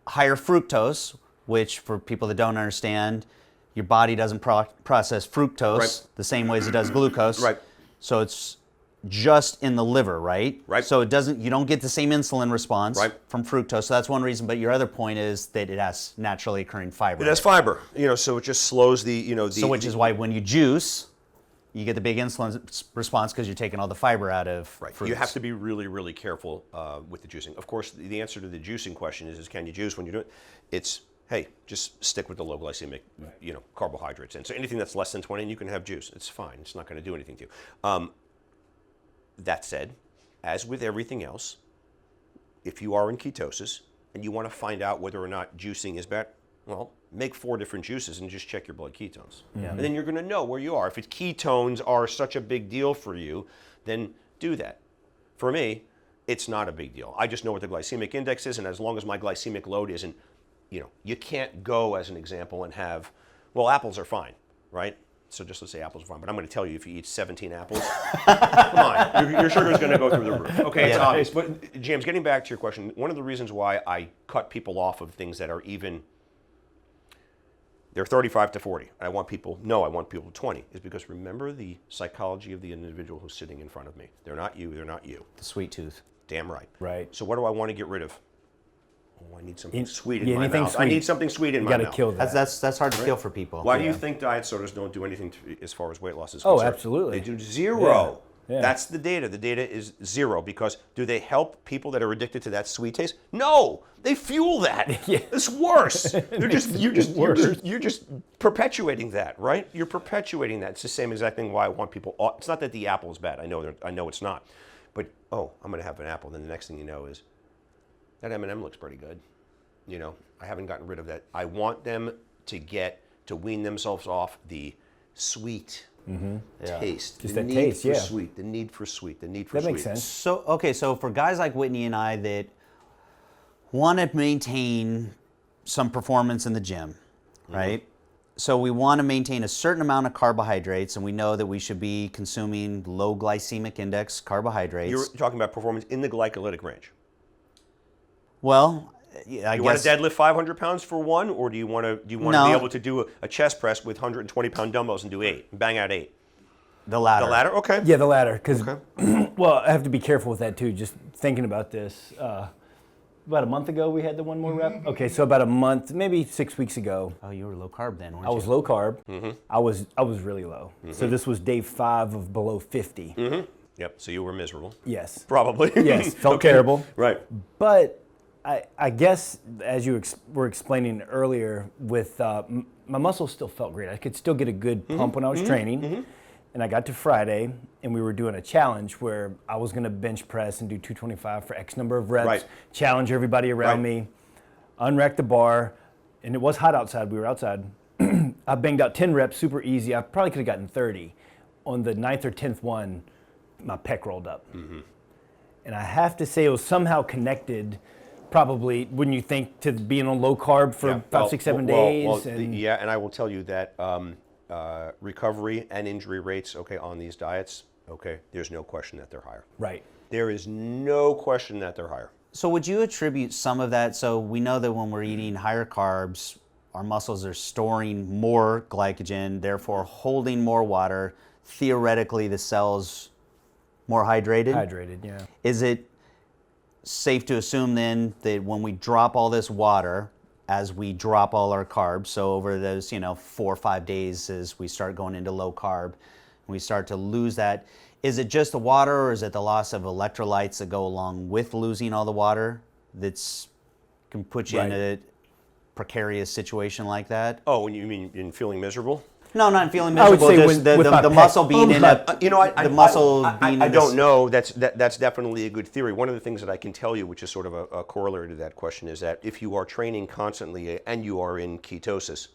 higher fructose, which for people that don't understand, your body doesn't process fructose Right. the same way as it does glucose. Right. So it's just in the liver, right? Right. So you don't get the same insulin response Right. from fructose. So that's one reason. But your other point is that it has naturally occurring fiber. It has fiber, you know, so it just slows the, So which is why when you juice, you get the big insulin response because you're taking all the fiber out of fruits. You have to be really, really careful with the juicing. Of course, the answer to the juicing question is can you juice when you do it? It's, hey, just stick with the low glycemic, you know, carbohydrates. And so anything that's less than 20, you can have juice. It's fine. It's not going to do anything to you. That said, as with everything else, if you are in ketosis and you want to find out whether or not juicing is bad, well, make 4 different juices and just check your blood ketones. Yeah. And then you're going to know where you are. If ketones are such a big deal for you, then do that. For me, it's not a big deal. I just know what the glycemic index is, and as long as my glycemic load isn't, you know, you can't go, as an example, and have, well, apples are fine, right? So just let's say apples are fine, but I'm going to tell you if you eat 17 apples, come on, your sugar is going to go through the roof. Okay, it's obvious. But James, getting back to your question, one of the reasons why I cut people off of things that are even, they're 35 to 40. I want people to 20, is because remember the psychology of the individual who's sitting in front of me. They're not you, they're not you. the sweet tooth. Damn right. Right. So what do I want to get rid of? Oh, I need something sweet in yeah, my anything mouth. I sweet. need something sweet in You my got mouth. to kill that. That's hard to feel for people. Why do you think diet sodas don't do anything as far as weight loss is Oh, concerned? absolutely. They do 0. Yeah. That's the data. The data is 0 because do they help people that are addicted to that sweet taste? No, they fuel that. Yeah. It's worse. You're just perpetuating that, right? You're perpetuating that. It's the same exact thing why I want people. It's not that the apple is bad. I know it's not, but I'm going to have an apple. Then the next thing you know is that M&M looks pretty good. You know, I haven't gotten rid of that. I want them to wean themselves off the sweet taste. Just the that need taste, for yeah. sweet, the need for sweet, the need for That sweet. makes sense. So for guys like Whitney and I that want to maintain some performance in the gym, right? So we want to maintain a certain amount of carbohydrates, and we know that we should be consuming low glycemic index carbohydrates. You're talking about performance in the glycolytic range. Well, I You guess want to deadlift 500 pounds for one, or do you want to be No. able to do a chest press with 120-pound dumbbells and do 8, and bang out 8? the latter. The latter, okay. Yeah, the latter. Because, well, I have to be careful with that too. Just thinking about this. About a month ago, we had the one more rep. Okay, so about a month, maybe 6 weeks ago, Oh, you were low carb then, weren't I you? was low carb. I was really low. So this was day 5 of below 50. Yep. So you were miserable. Yes. Probably. Yes. Felt terrible. Right. But I guess as you were explaining earlier, with my muscles still felt great. I could still get a good pump when I was training. And I got to Friday, and we were doing a challenge where I was going to bench press and do 225 for X number of reps, Right. challenge everybody around me. unracked the bar, and it was hot outside. We were outside. I banged out 10 reps, super easy. I probably could have gotten 30. On the 9th or 10th one, my pec rolled up. And I have to say it was somehow connected, probably, wouldn't you think, to being on low carb for about 6-7 days? Yeah, and I will tell you that recovery and injury rates, on these diets, there's no question that they're higher. Right. There is no question that they're higher. So would you attribute some of that? So we know that when we're eating higher carbs, our muscles are storing more glycogen, therefore holding more water. Theoretically, the cell's more hydrated? Hydrated, yeah. Is it safe to assume then that when we drop all this water, as we drop all our carbs, so over those 4 or 5 days as we start going into low carb, we start to lose that, is it just the water or is it the loss of electrolytes that go along with losing all the water that's can put you in a precarious situation like that? Oh, and you mean in feeling miserable? No, not feeling I would miserable. say Just with my the pec. muscle being in a the muscle being. I don't know. That's definitely a good theory. One of the things that I can tell you, which is sort of a corollary to that question, is that if you are training constantly and you are in ketosis,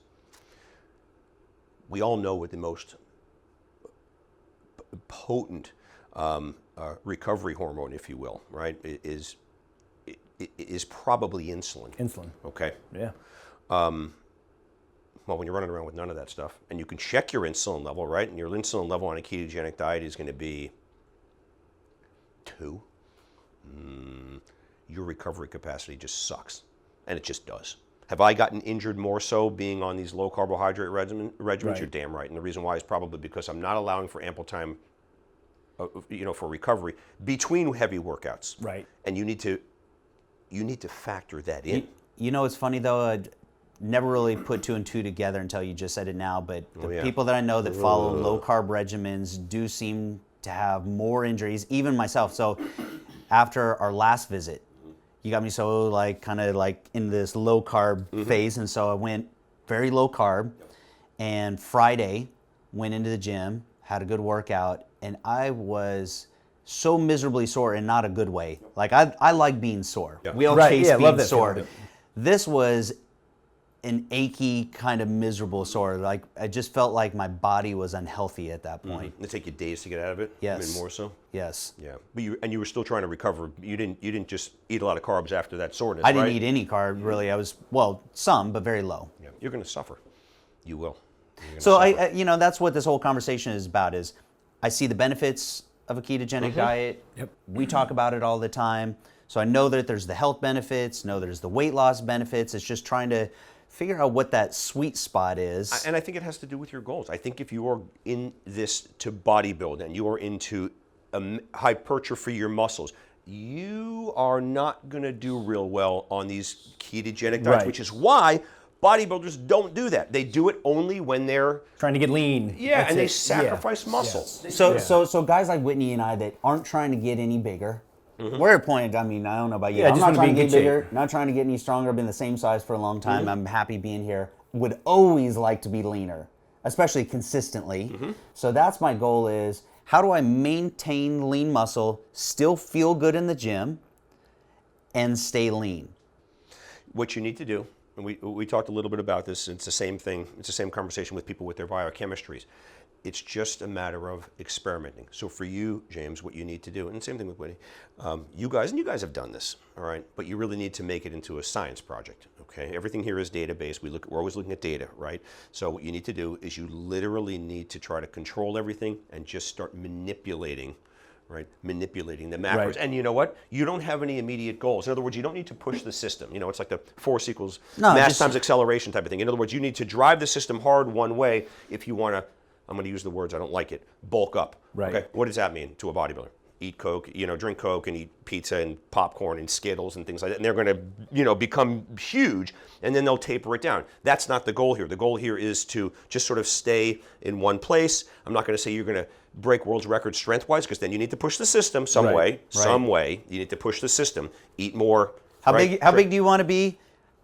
we all know what the most potent recovery hormone, if you will, right, is probably insulin. Insulin. Okay. Yeah. Well, when you're running around with none of that stuff, and you can check your insulin level, right? And your insulin level on a ketogenic diet is going to be 2. Your recovery capacity just sucks, and it just does. Have I gotten injured more so being on these low carbohydrate regimens? Right. You're damn right, and the reason why is probably because I'm not allowing for ample time, for recovery between heavy workouts. Right. And you need to factor that in. It's funny though. I'd never really put 2 and 2 together until you just said it now. But the people that I know that follow low carb regimens do seem to have more injuries, even myself. So after our last visit, you got me so kind of in this low carb phase, and so I went very low carb. And Friday went into the gym, had a good workout, and I was so miserably sore in not a good way. I like being sore. Yeah. We all Right, chase yeah, love being that sore. feeling. This was an achy, kind of miserable sore. I just felt like my body was unhealthy at that point. It take you days to get out of it. Yes. I mean, more so. Yes. Yeah, but you were still trying to recover. You didn't just eat a lot of carbs after that soreness. I didn't right? eat any carb really. I was some, but very low. Yeah, you're going to suffer. You will. So I that's what this whole conversation is about. Is I see the benefits of a ketogenic diet. Yep. We talk about it all the time. So I know that there's the health benefits. Know there's the weight loss benefits. It's just trying to figure out what that sweet spot is. And I think it has to do with your goals. I think if you are in this to bodybuild and you are into hypertrophy your muscles, you are not going to do real well on these ketogenic diets, Right. which is why bodybuilders don't do that. They do it only when they're Trying to get lean. yeah, That's and they it. sacrifice Yeah. muscle. So guys like Whitney and I that aren't trying to get any bigger. We're at a point, I mean, I don't know about you. Yeah, I'm just not wanna trying be to in get good bigger, shape. not trying to get any stronger. I've been the same size for a long time. I'm happy being here. Would always like to be leaner, especially consistently. So that's my goal is, how do I maintain lean muscle, still feel good in the gym, and stay lean? What you need to do, and we talked a little bit about this, it's the same thing, it's the same conversation with people with their biochemistries. It's just a matter of experimenting. So for you, James, what you need to do, and same thing with Whitney, you guys have done this, all right, but you really need to make it into a science project, okay? Everything here is data-based. We're always looking at data, right? So what you need to do is you literally need to try to control everything and just start manipulating, right? Manipulating the macros. Right. And you know what? You don't have any immediate goals. In other words, you don't need to push the system. It's like the force equals mass times acceleration type of thing. In other words, you need to drive the system hard one way if you want to, I'm going to use the words, I don't like it, bulk up. Right. Okay. What does that mean to a bodybuilder? Eat Coke, drink Coke and eat pizza and popcorn and Skittles and things like that. And they're going to, become huge, and then they'll taper it down. That's not the goal here. The goal here is to just sort of stay in one place. I'm not going to say you're going to break world's record strength-wise, because then you need to push the system some Right. way. Some way. You need to push the system. Eat more. How right? big do you want to be?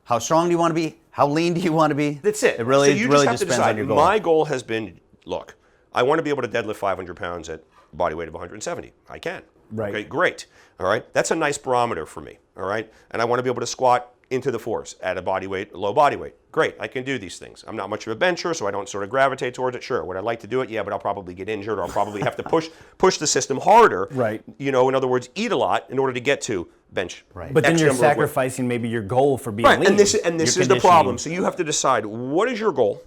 How strong do you want to be? How lean do you want to be? That's it. It really, so you really just have to depends decide. on your goal. My goal has been, look, I want to be able to deadlift 500 pounds at body weight of 170. I can. Right. Okay, great. All right. That's a nice barometer for me. All right. And I want to be able to squat into the fours at a body weight, low body weight. Great, I can do these things. I'm not much of a bencher, so I don't sort of gravitate towards it. Sure, would I like to do it? Yeah, but I'll probably get injured, or I'll probably have to push the system harder. Right. You know, in other words, eat a lot in order to get to bench. Right. But then X you're number of weight. sacrificing maybe your goal for being Right, lean. and this is the conditioning. problem. So you have to decide, what is your goal?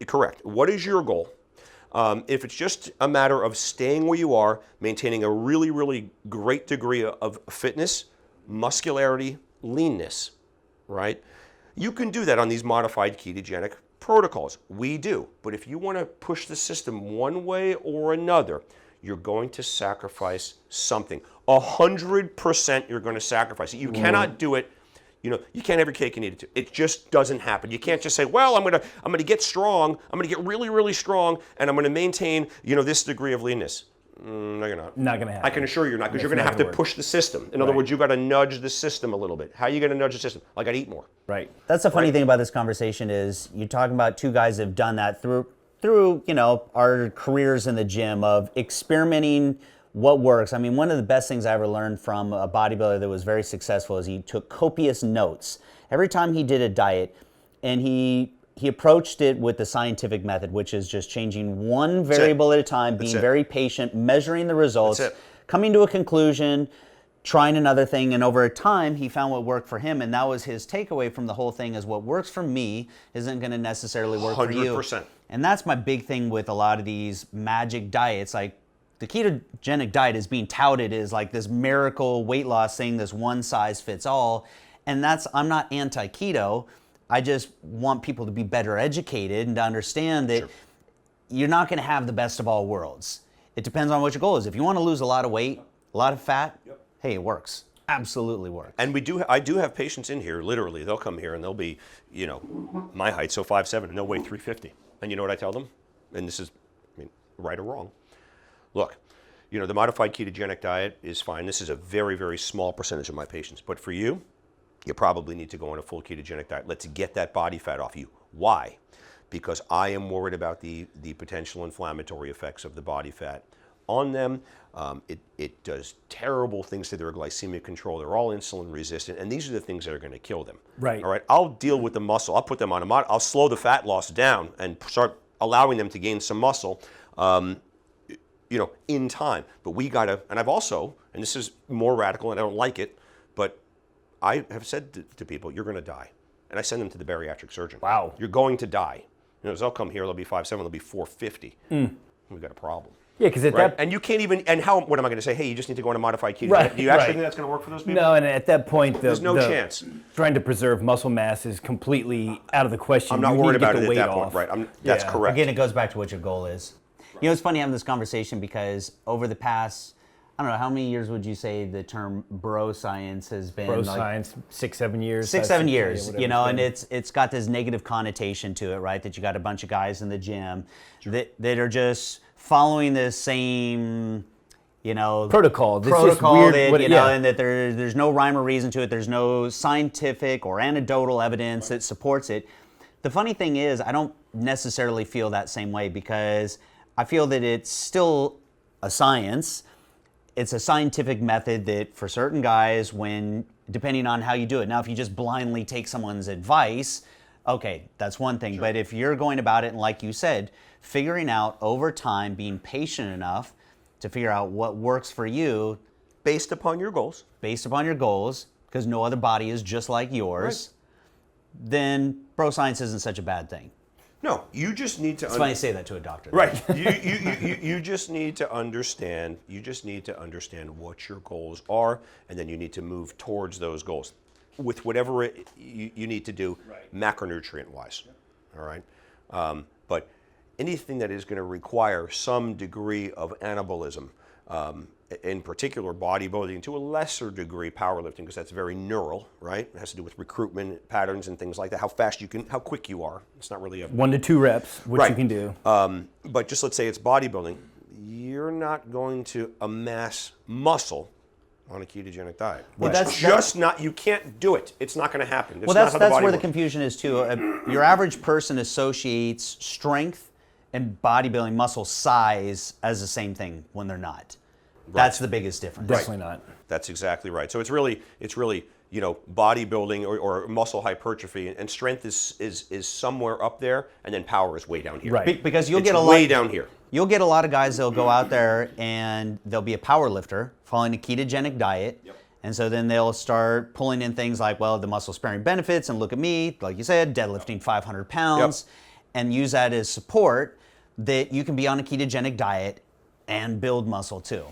Correct. What is your goal? If it's just a matter of staying where you are, maintaining a really, really great degree of fitness, muscularity, leanness, right? You can do that on these modified ketogenic protocols. We do. But if you want to push the system one way or another, you're going to sacrifice something. 100% you're going to sacrifice it. You cannot do it. You know, you can't have your cake and eat it too. It just doesn't happen. You can't just say, well, I'm gonna get strong. I'm gonna get really, really strong, and I'm gonna maintain, you know, this degree of leanness. No, you're not. Not going to happen. I can assure you you're not, because you're It's going to not have to gonna work. push the system. In other words, you've got to nudge the system a little bit. How are you going to nudge the system? I got to eat more. Right. That's the funny thing about this conversation is you're talking about two guys that have done that through you know, our careers in the gym of experimenting what works. I mean, one of the best things I ever learned from a bodybuilder that was very successful is he took copious notes every time he did a diet, and he approached it with the scientific method, which is just changing one variable at a time, being very patient, measuring the results, coming to a conclusion, trying another thing, and over time he found what worked for him, and that was his takeaway from the whole thing is what works for me isn't going to necessarily work for you. 100%. And that's my big thing with a lot of these magic diets. Like the ketogenic diet is being touted as like this miracle weight loss thing, this one size fits all. And I'm not anti-keto. I just want people to be better educated and to understand that you're not going to have the best of all worlds. It depends on what your goal is. If you want to lose a lot of weight, a lot of fat, hey, it works. Absolutely works. And I do have patients in here, literally, they'll come here and they'll be, you know, my height, so 5'7", and they'll weigh 350. And you know what I tell them? And this is, I mean, right or wrong. Look, you know, the modified ketogenic diet is fine. This is a very, very small percentage of my patients. But for you, you probably need to go on a full ketogenic diet. Let's get that body fat off you. Why? Because I am worried about the potential inflammatory effects of the body fat on them. It does terrible things to their glycemic control. They're all insulin resistant, and these are the things that are going to kill them. Right. All right. I'll deal with the muscle. I'll put them on I'll slow the fat loss down and start allowing them to gain some muscle, you know, in time. But we gotta. And I've also, and this is more radical, and I don't like it, but I have said to people, you're going to die. And I send them to the bariatric surgeon. Wow. You're going to die. You know, they'll come here, they'll be 5'7", they'll be 450. We've got a problem. Yeah, because at that And you can't even, and what am I going to say? Hey, you just need to go on a modified keto. Right, Do you actually right. think that's going to work for those people? no, and at that point, There's no chance. Trying to preserve muscle mass is completely out of the question. I'm not You need worried to get about the it at weight that off. point, right? That's Yeah. correct. Again, it goes back to what your goal is. You know, it's funny having this conversation because over the past, I don't know, how many years would you say the term bro science has been? Bro like, science, 6-7 years. 6-7 years, whatever you know, and been. it's got this negative connotation to it, right? That you got a bunch of guys in the gym that are just following the same, you know, Protocol. This is protocol weird, that, what- you know, yeah. and that there's no rhyme or reason to it. There's no scientific or anecdotal evidence that supports it. The funny thing is, I don't necessarily feel that same way because I feel that it's still a science. It's a scientific method that for certain guys, depending on how you do it. Now, if you just blindly take someone's advice, okay, that's one thing. But if you're going about it, and like you said, figuring out over time, being patient enough to figure out what works for you Based upon your goals. because no other body is just like yours, then bro science isn't such a bad thing. No, you just need to. It's funny to say that to a doctor. Right. You just need to understand. You just need to understand what your goals are, and then you need to move towards those goals, with whatever you need to do, macronutrient wise. All right. But anything that is going to require some degree of anabolism, in particular bodybuilding, to a lesser degree powerlifting, because that's very neural, right? It has to do with recruitment patterns and things like that. How fast you can, how quick you are. It's not really a 1 to 2 reps, which Right. you can do. But just let's say it's bodybuilding, you're not going to amass muscle on a ketogenic diet. Well, It's that's just not, you can't do it. It's not going to happen. It's Well, not that's how the body where the works. confusion is too. Your average person associates strength and bodybuilding muscle size as the same thing when they're not. That's the biggest difference. Definitely not. That's exactly right. So it's really bodybuilding or muscle hypertrophy, and strength is somewhere up there, and then power is way down here. Right. Because you'll It's get a way lot down here. You'll get a lot of guys that'll go out there and they'll be a power lifter following a ketogenic diet. Yep. And so then they'll start pulling in things like, well, the muscle sparing benefits, and look at me, like you said, deadlifting 500 pounds, and use that as support that you can be on a ketogenic diet and build muscle too.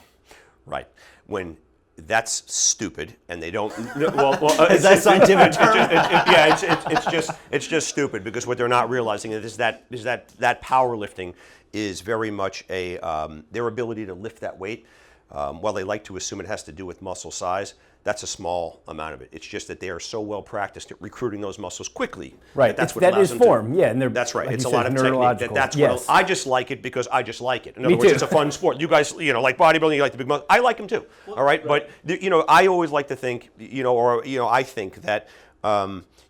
Right. When that's stupid, and they don't. Is that scientific term? It's just stupid, because what they're not realizing is that powerlifting is very much their ability to lift that weight. While they like to assume it has to do with muscle size, that's a small amount of it. It's just that they are so well practiced at recruiting those muscles quickly. Right. That's what that allows is them form. To, yeah, and that's right. like It's a said, lot of technique. neurological. That's yes. what I just like it because I just like it. In other Me words, too. it's a fun sport. You guys, like bodybuilding, you like the big muscle. I like them too. All right, but I always like to think, I think that.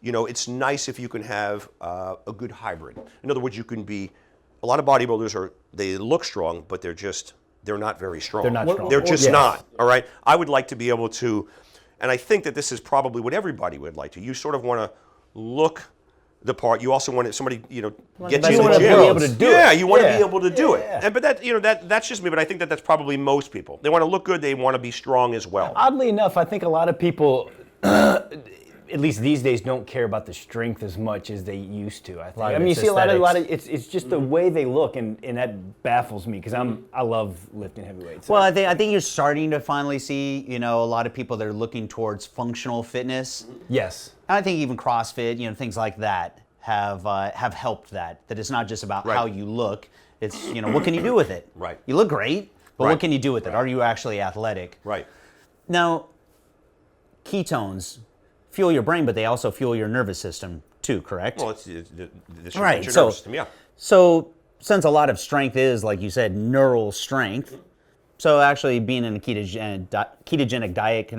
It's nice if you can have a good hybrid. In other words, you can be. A lot of bodybuilders they look strong, but they're not very strong. They're not strong. They're just Yes. not. All right. I would like to be able to, and I think that this is probably what everybody would like to. You sort of want to look the part. You also want somebody, get you You in want the to be gym. able to do it. Yeah, you want to Yeah. be able to do it. Yeah. And, but that's just me. But I think that's probably most people. They want to look good. They want to be strong as well. Oddly enough, I think a lot of people, at least these days, don't care about the strength as much as they used to. I think. I mean, you it's see a lot of aesthetics. it's just the way they look, and that baffles me because I love lifting heavy weights. Well, I think you're starting to finally see, a lot of people that are looking towards functional fitness. Yes. And I think even CrossFit, things like that have helped that it's not just about Right. how you look. It's, what can you do with it? Right. You look great, but Right. what can you do with it? Are you actually athletic? Right. Now, ketones fuel your brain, but they also fuel your nervous system too, correct? Well, it's the Right, your so- nervous system. Yeah. So since a lot of strength is, like you said, neural strength, so actually being in a ketogenic diet can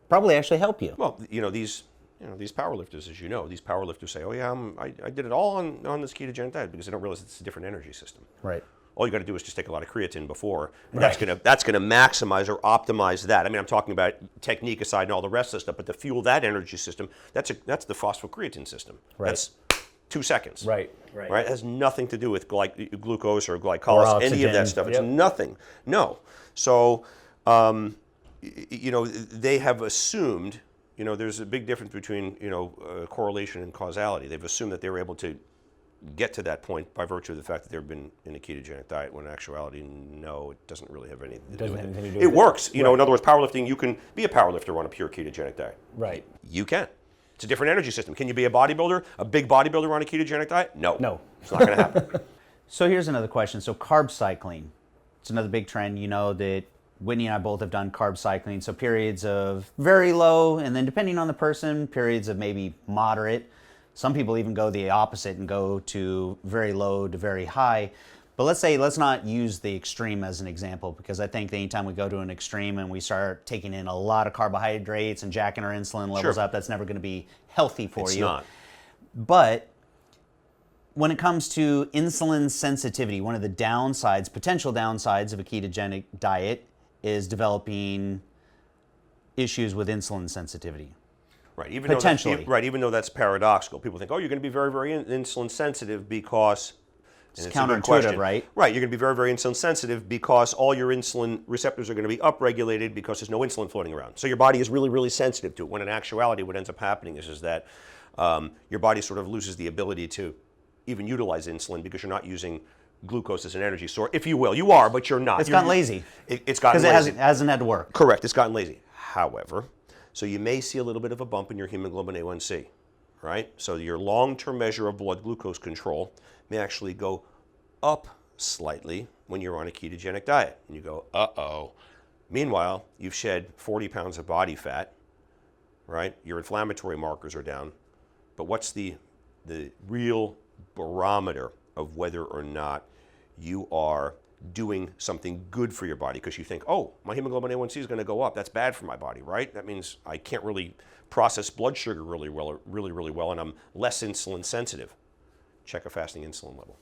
probably help you. Well, these powerlifters, as these powerlifters say, "Oh yeah, I did it all on this ketogenic diet," because they don't realize it's a different energy system. Right. All you got to do is just take a lot of creatine before, and that's gonna maximize or optimize that. I mean, I'm talking about technique aside and all the rest of the stuff, but to fuel that energy system, that's the phosphocreatine system. Right. That's 2 seconds. Right. It has nothing to do with glucose or glycolysis, any of that oxygen. stuff. Yep. It's nothing. No. So, they have assumed, there's a big difference between, correlation and causality. They've assumed that they were able to get to that point by virtue of the fact that they've been in a ketogenic diet, when in actuality, no, it doesn't really have anything to do with it. It works. In other words, powerlifting, you can be a powerlifter on a pure ketogenic diet. Right. You can. It's a different energy system. Can you be a bodybuilder, a big bodybuilder on a ketogenic diet? No. No. It's not going to happen. So here's another question. So carb cycling, it's another big trend. That Whitney and I both have done carb cycling. So periods of very low, and then depending on the person, periods of maybe moderate. Some people even go the opposite and go to very low to very high. But let's not use the extreme as an example, because I think that anytime we go to an extreme and we start taking in a lot of carbohydrates and jacking our insulin levels Sure. up, that's never going to be healthy for It's you. not. But when it comes to insulin sensitivity, one of the potential downsides of a ketogenic diet is developing issues with insulin sensitivity. Right. Even Potentially. Even though that's paradoxical, people think, "Oh, you're going to be very, very insulin sensitive because." It's a good counterintuitive, question. right? Right. You're going to be very, very insulin sensitive because all your insulin receptors are going to be upregulated because there's no insulin floating around. So your body is really, really sensitive to it. When in actuality, what ends up happening is that your body sort of loses the ability to even utilize insulin because you're not using glucose as an energy source, if you will. You are, but you're not. It's gotten lazy. It's gotten Because lazy. it hasn't had to work. Correct. It's gotten lazy. However, so you may see a little bit of a bump in your hemoglobin A1C, right? So your long-term measure of blood glucose control may actually go up slightly when you're on a ketogenic diet. And you go, uh-oh. Meanwhile, you've shed 40 pounds of body fat, right? Your inflammatory markers are down. But what's the real barometer of whether or not you are doing something good for your body? Because you think, oh, my hemoglobin A1C is going to go up. That's bad for my body, right? That means I can't really process blood sugar really well, and I'm less insulin sensitive. Check a fasting insulin level.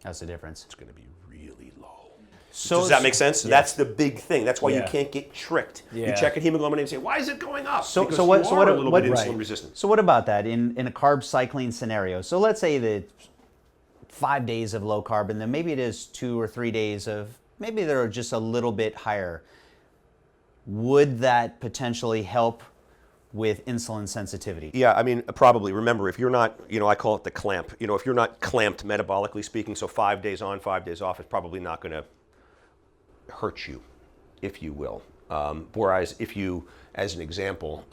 That's the difference. It's going to be really low. So Does that make sense? Yes. That's the big thing. That's why you Yeah. can't get tricked. Yeah. You check a hemoglobin and say, why is it going up? So Because what? you So are what? a little What? bit insulin Right. resistant. So what about that in a carb cycling scenario? So let's say that 5 days of low carb, and then maybe it is 2 or 3 days of maybe they're just a little bit higher. Would that potentially help with insulin sensitivity? Yeah, I mean, probably. Remember, if you're not, I call it the clamp. If you're not clamped metabolically speaking, so 5 days on, 5 days off, it's probably not going to hurt you, if you will. Whereas if you, as an example,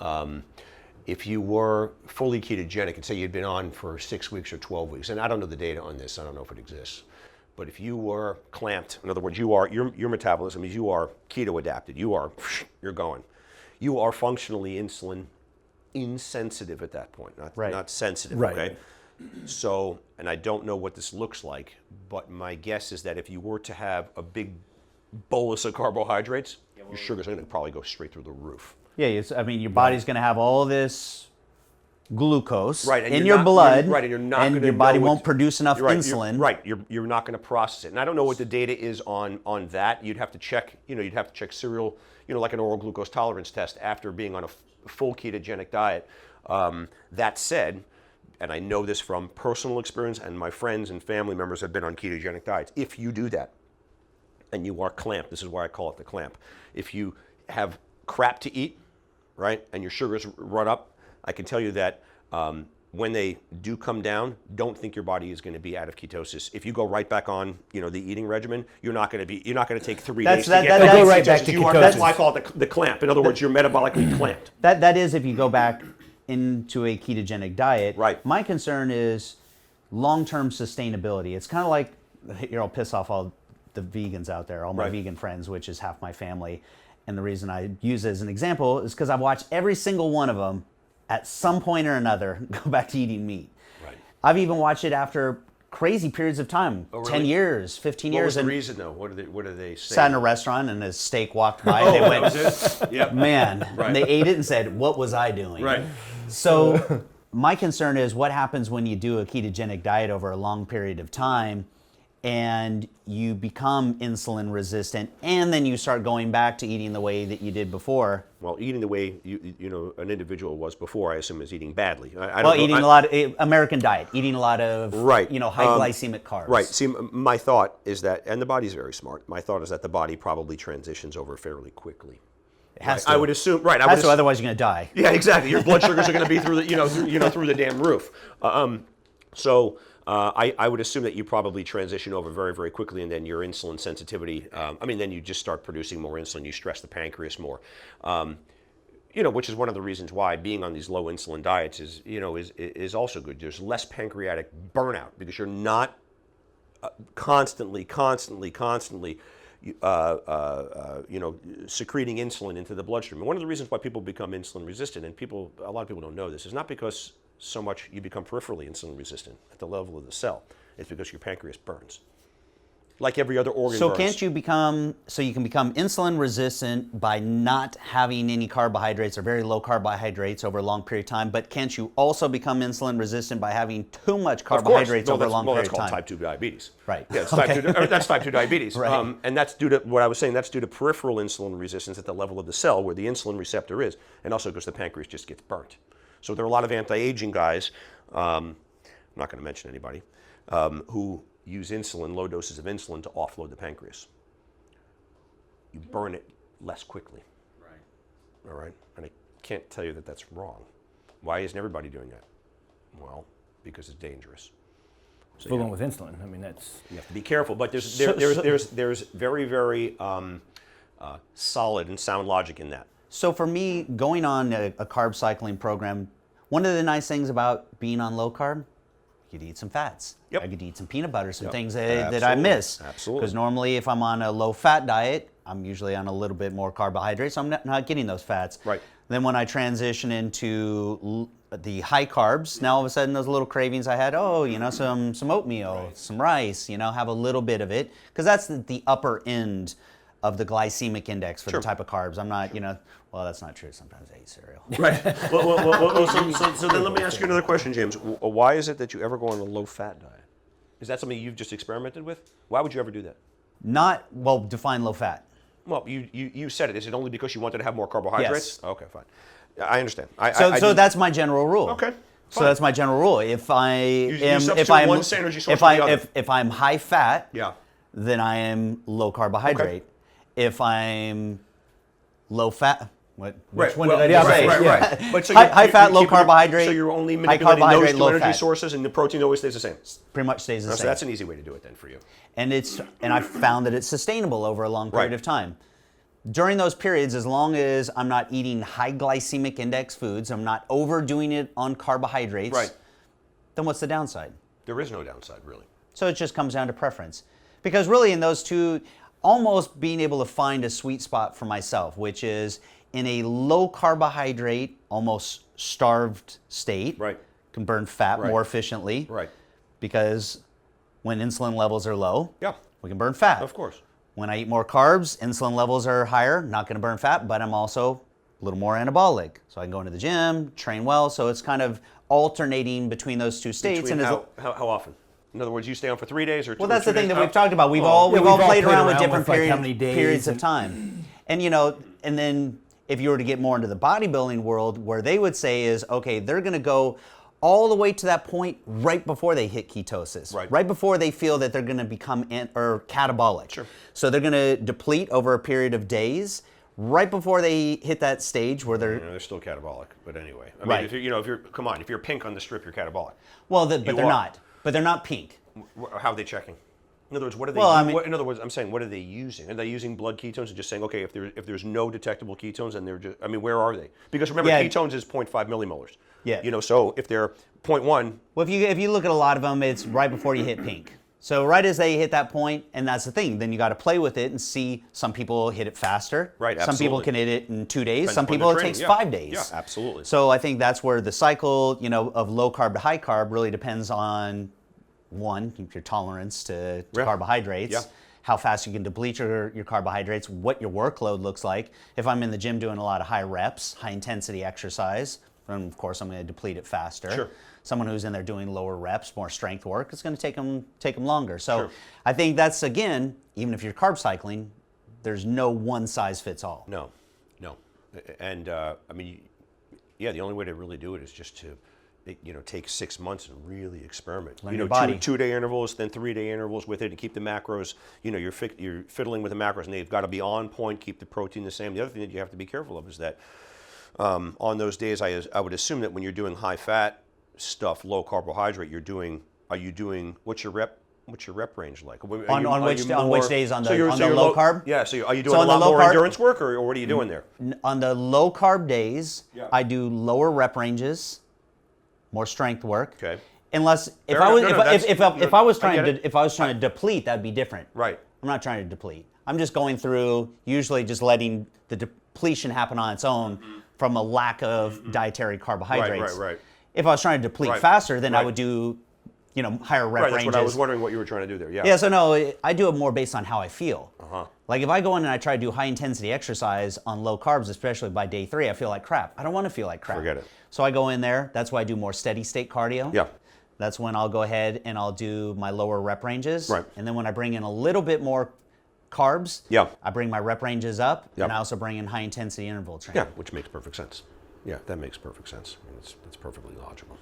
if you were fully ketogenic and say you'd been on for 6 weeks or 12 weeks, and I don't know the data on this, I don't know if it exists, but if you were clamped, in other words, your metabolism is you are keto adapted, you're going. You are functionally insulin insensitive at that point, not sensitive, Right. okay? So, and I don't know what this looks like, but my guess is that if you were to have a big bolus of carbohydrates, your sugars are going to probably go straight through the roof. Yeah, I mean, your body's going to have all this glucose Right, and in you're your not- blood, you're- right, and you're not and gonna your body know won't what- produce enough You're right, insulin. You're not going to process it, and I don't know what the data is on that. You'd have to check. You'd have to check serial. Like an oral glucose tolerance test after being on a full ketogenic diet. That said, and I know this from personal experience, and my friends and family members have been on ketogenic diets. If you do that, and you are clamped, this is why I call it the clamp. If you have crap to eat, right, and your sugars run up, I can tell you that when they do come down, don't think your body is going to be out of ketosis. If you go right back on, the eating regimen, you're not going to take 3 days to get that- back go to right ketosis. back to That's ketosis. why I call it the clamp. In other words, you're metabolically clamped. That is if you go back into a ketogenic diet. Right. My concern is long-term sustainability. It's kind of like, I'll piss off all the vegans out there, all my Right. vegan friends, which is half my family. And the reason I use it as an example is because I've watched every single one of them at some point or another go back to eating meat. Right. I've even watched it after crazy periods of time, Oh, 10 really? What 15 What years. was the and reason, though? What do they say? sat in a restaurant and a steak walked by and they That went, was it? Yep. man, Right. and they ate it and said, what was I doing? Right. So my concern is what happens when you do a ketogenic diet over a long period of time and you become insulin resistant and then you start going back to eating the way that you did before. Well, eating the way an individual was before, I assume, is eating badly. I Well, don't know. eating a lot of American diet, eating a lot of Right. high glycemic carbs. Right. See, my thought is that, and the body's very smart. My thought is that the body probably transitions over fairly quickly. It has I to. would assume. Right. Has to, otherwise you're going to die. Yeah, exactly. Your blood sugars are going to be through the through the damn roof. So I would assume that you probably transition over very, very quickly, and then your insulin sensitivity. Then you just start producing more insulin. You stress the pancreas more. Which is one of the reasons why being on these low insulin diets is also good. There's less pancreatic burnout because you're not constantly secreting insulin into the bloodstream. And one of the reasons why people become insulin resistant, and a lot of people don't know this, is not because so much you become peripherally insulin resistant at the level of the cell. It's because your pancreas burns. Like every other organ So burns. you can become insulin resistant by not having any carbohydrates or very low carbohydrates over a long period of time, but can't you also become insulin resistant by having too much carbohydrates over a long period of time? That's called type 2 diabetes. Right. Yeah, it's type 2, that's type 2 diabetes. Right. And that's due to what I was saying, that's due to peripheral insulin resistance at the level of the cell where the insulin receptor is, and also because the pancreas just gets burnt. So there are a lot of anti-aging guys, I'm not going to mention anybody, who use low doses of insulin to offload the pancreas. You burn it less quickly. Right. All right? And I can't tell you that that's wrong. Why isn't everybody doing that? Well, because it's dangerous. So Fooling with insulin. That's. you have to be careful, but there's very, very solid and sound logic in that. So for me, going on a carb cycling program, one of the nice things about being on low carb, you could eat some fats. Yep. I could eat some peanut butter, some Yep. things that I Absolutely. miss. Absolutely. Because normally if I'm on a low fat diet, I'm usually on a little bit more carbohydrates, so I'm not getting those fats. Right. Then when I transition into the high carbs, now all of a sudden those little cravings I had, some oatmeal, some rice, have a little bit of it. Because that's the upper end of the glycemic index for Sure. the type of carbs. I'm not, well, that's not true. Sometimes I eat cereal. Right. So then let me ask you another question, James. Why is it that you ever go on a low-fat diet? Is that something you've just experimented with? Why would you ever do that? Define low fat. Well, you said it. Is it only because you wanted to have more carbohydrates? Yes. Okay, fine. I understand. So that's my general rule. Okay. So that's my general rule. If substitute one energy source for the other. If I'm high fat, Yeah. then I am low carbohydrate. Okay. If I'm low fat, which Right. one Well, did I just say? Right. But so high fat, low keeping carbohydrate. So you're only high manipulating those carbohydrate, two low energy fat. sources, and the protein always stays the same. Pretty much stays the So same. that's an easy way to do it then for you. And I found that it's sustainable over a long period Right. of time. During those periods, as long as I'm not eating high glycemic index foods, I'm not overdoing it on carbohydrates, Right. then what's the downside? There is no downside, really. So it just comes down to preference. Because really in those two, almost being able to find a sweet spot for myself, which is in a low carbohydrate, almost starved state, Right. can burn fat Right. more efficiently. Right. Because when insulin levels are low, Yeah. we can burn fat. Of course. When I eat more carbs, insulin levels are higher, not going to burn fat, but I'm also a little more anabolic. So I can go into the gym, train well. So it's kind of alternating between those two states. Between and how often? In other words, you stay on for 3 days or 2 well, that's the thing days? that we've talked about. We've all played around with different like how many days periods of and- time. And and then if you were to get more into the bodybuilding world, where they would say is, okay, they're going to go all the way to that point right before they hit ketosis, Right. before they feel that they're going to become catabolic. Sure. So they're going to deplete over a period of days, right before they hit that stage where they're They're still catabolic, but anyway. I mean, Right. if you're pink on the strip, you're catabolic. well, but they're are. not. But they're not pink. How are they checking? In other words, what are they? Well, I mean- in other words, I'm saying, what are they using? Are they using blood ketones and just saying, okay, if there's no detectable ketones, and they're just, I mean, where are they? Because remember, Yeah. ketones is 0.5 millimolars. Yeah. So if they're 0.1, Well, if you look at a lot of them, it's right before you hit pink. So right as they hit that point, and that's the thing, then you got to play with it and see. Some people hit it faster. Right, Some people absolutely. can hit it in 2 days. Depends Some upon people the it training, takes yeah. 5 days. Yeah, absolutely. So I think that's where the cycle, of low carb to high carb really depends on one, your tolerance to Yeah. carbohydrates. Yeah. How fast you can deplete your carbohydrates, what your workload looks like. If I'm in the gym doing a lot of high reps, high intensity exercise, then of course I'm going to deplete it faster. Sure. Someone who's in there doing lower reps, more strength work, it's going to take them longer. So Sure. I think that's, again, even if you're carb cycling, there's no one size fits all. no. And I mean, yeah, the only way to really do it is just to, take 6 months and really experiment. Learn your body. 2-day intervals, then 3-day intervals with it, and keep the macros. You're fiddling with the macros, and they've got to be on point. Keep the protein the same. The other thing that you have to be careful of is that on those days, I would assume that when you're doing high fat stuff, low carbohydrate, are you doing what's your rep range like? On which days on the you're low carb? Yeah, so are you doing So a on the lot low more carb- endurance work, or what are you doing there? On the low carb days, Yeah. I do lower rep ranges, more strength work. Okay. Unless if Fair I was enough. No, that's- if I was I trying get it. to if I was trying to deplete, that'd be different. Right. I'm not trying to deplete. I'm just going through, usually just letting the depletion happen on its own from a lack of dietary carbohydrates. Right. If I was trying to deplete Right. faster, then I Right. would do, higher rep Right, that's ranges. what I was wondering what you were trying to do there. Yeah. Yeah, so no, I do it more based on how I feel. Uh-huh. Like if I go in and I try to do high intensity exercise on low carbs, especially by day 3, I feel like crap. I don't want to feel like crap. Forget it. So I go in there. That's why I do more steady state cardio. Yeah. That's when I'll go ahead and I'll do my lower rep ranges. Right. And then when I bring in a little bit more carbs, Yeah. I bring my rep ranges up, Yeah. and I also bring in high intensity interval training. Yeah, which makes perfect sense. Yeah, that makes perfect sense. I mean, that's perfectly logical.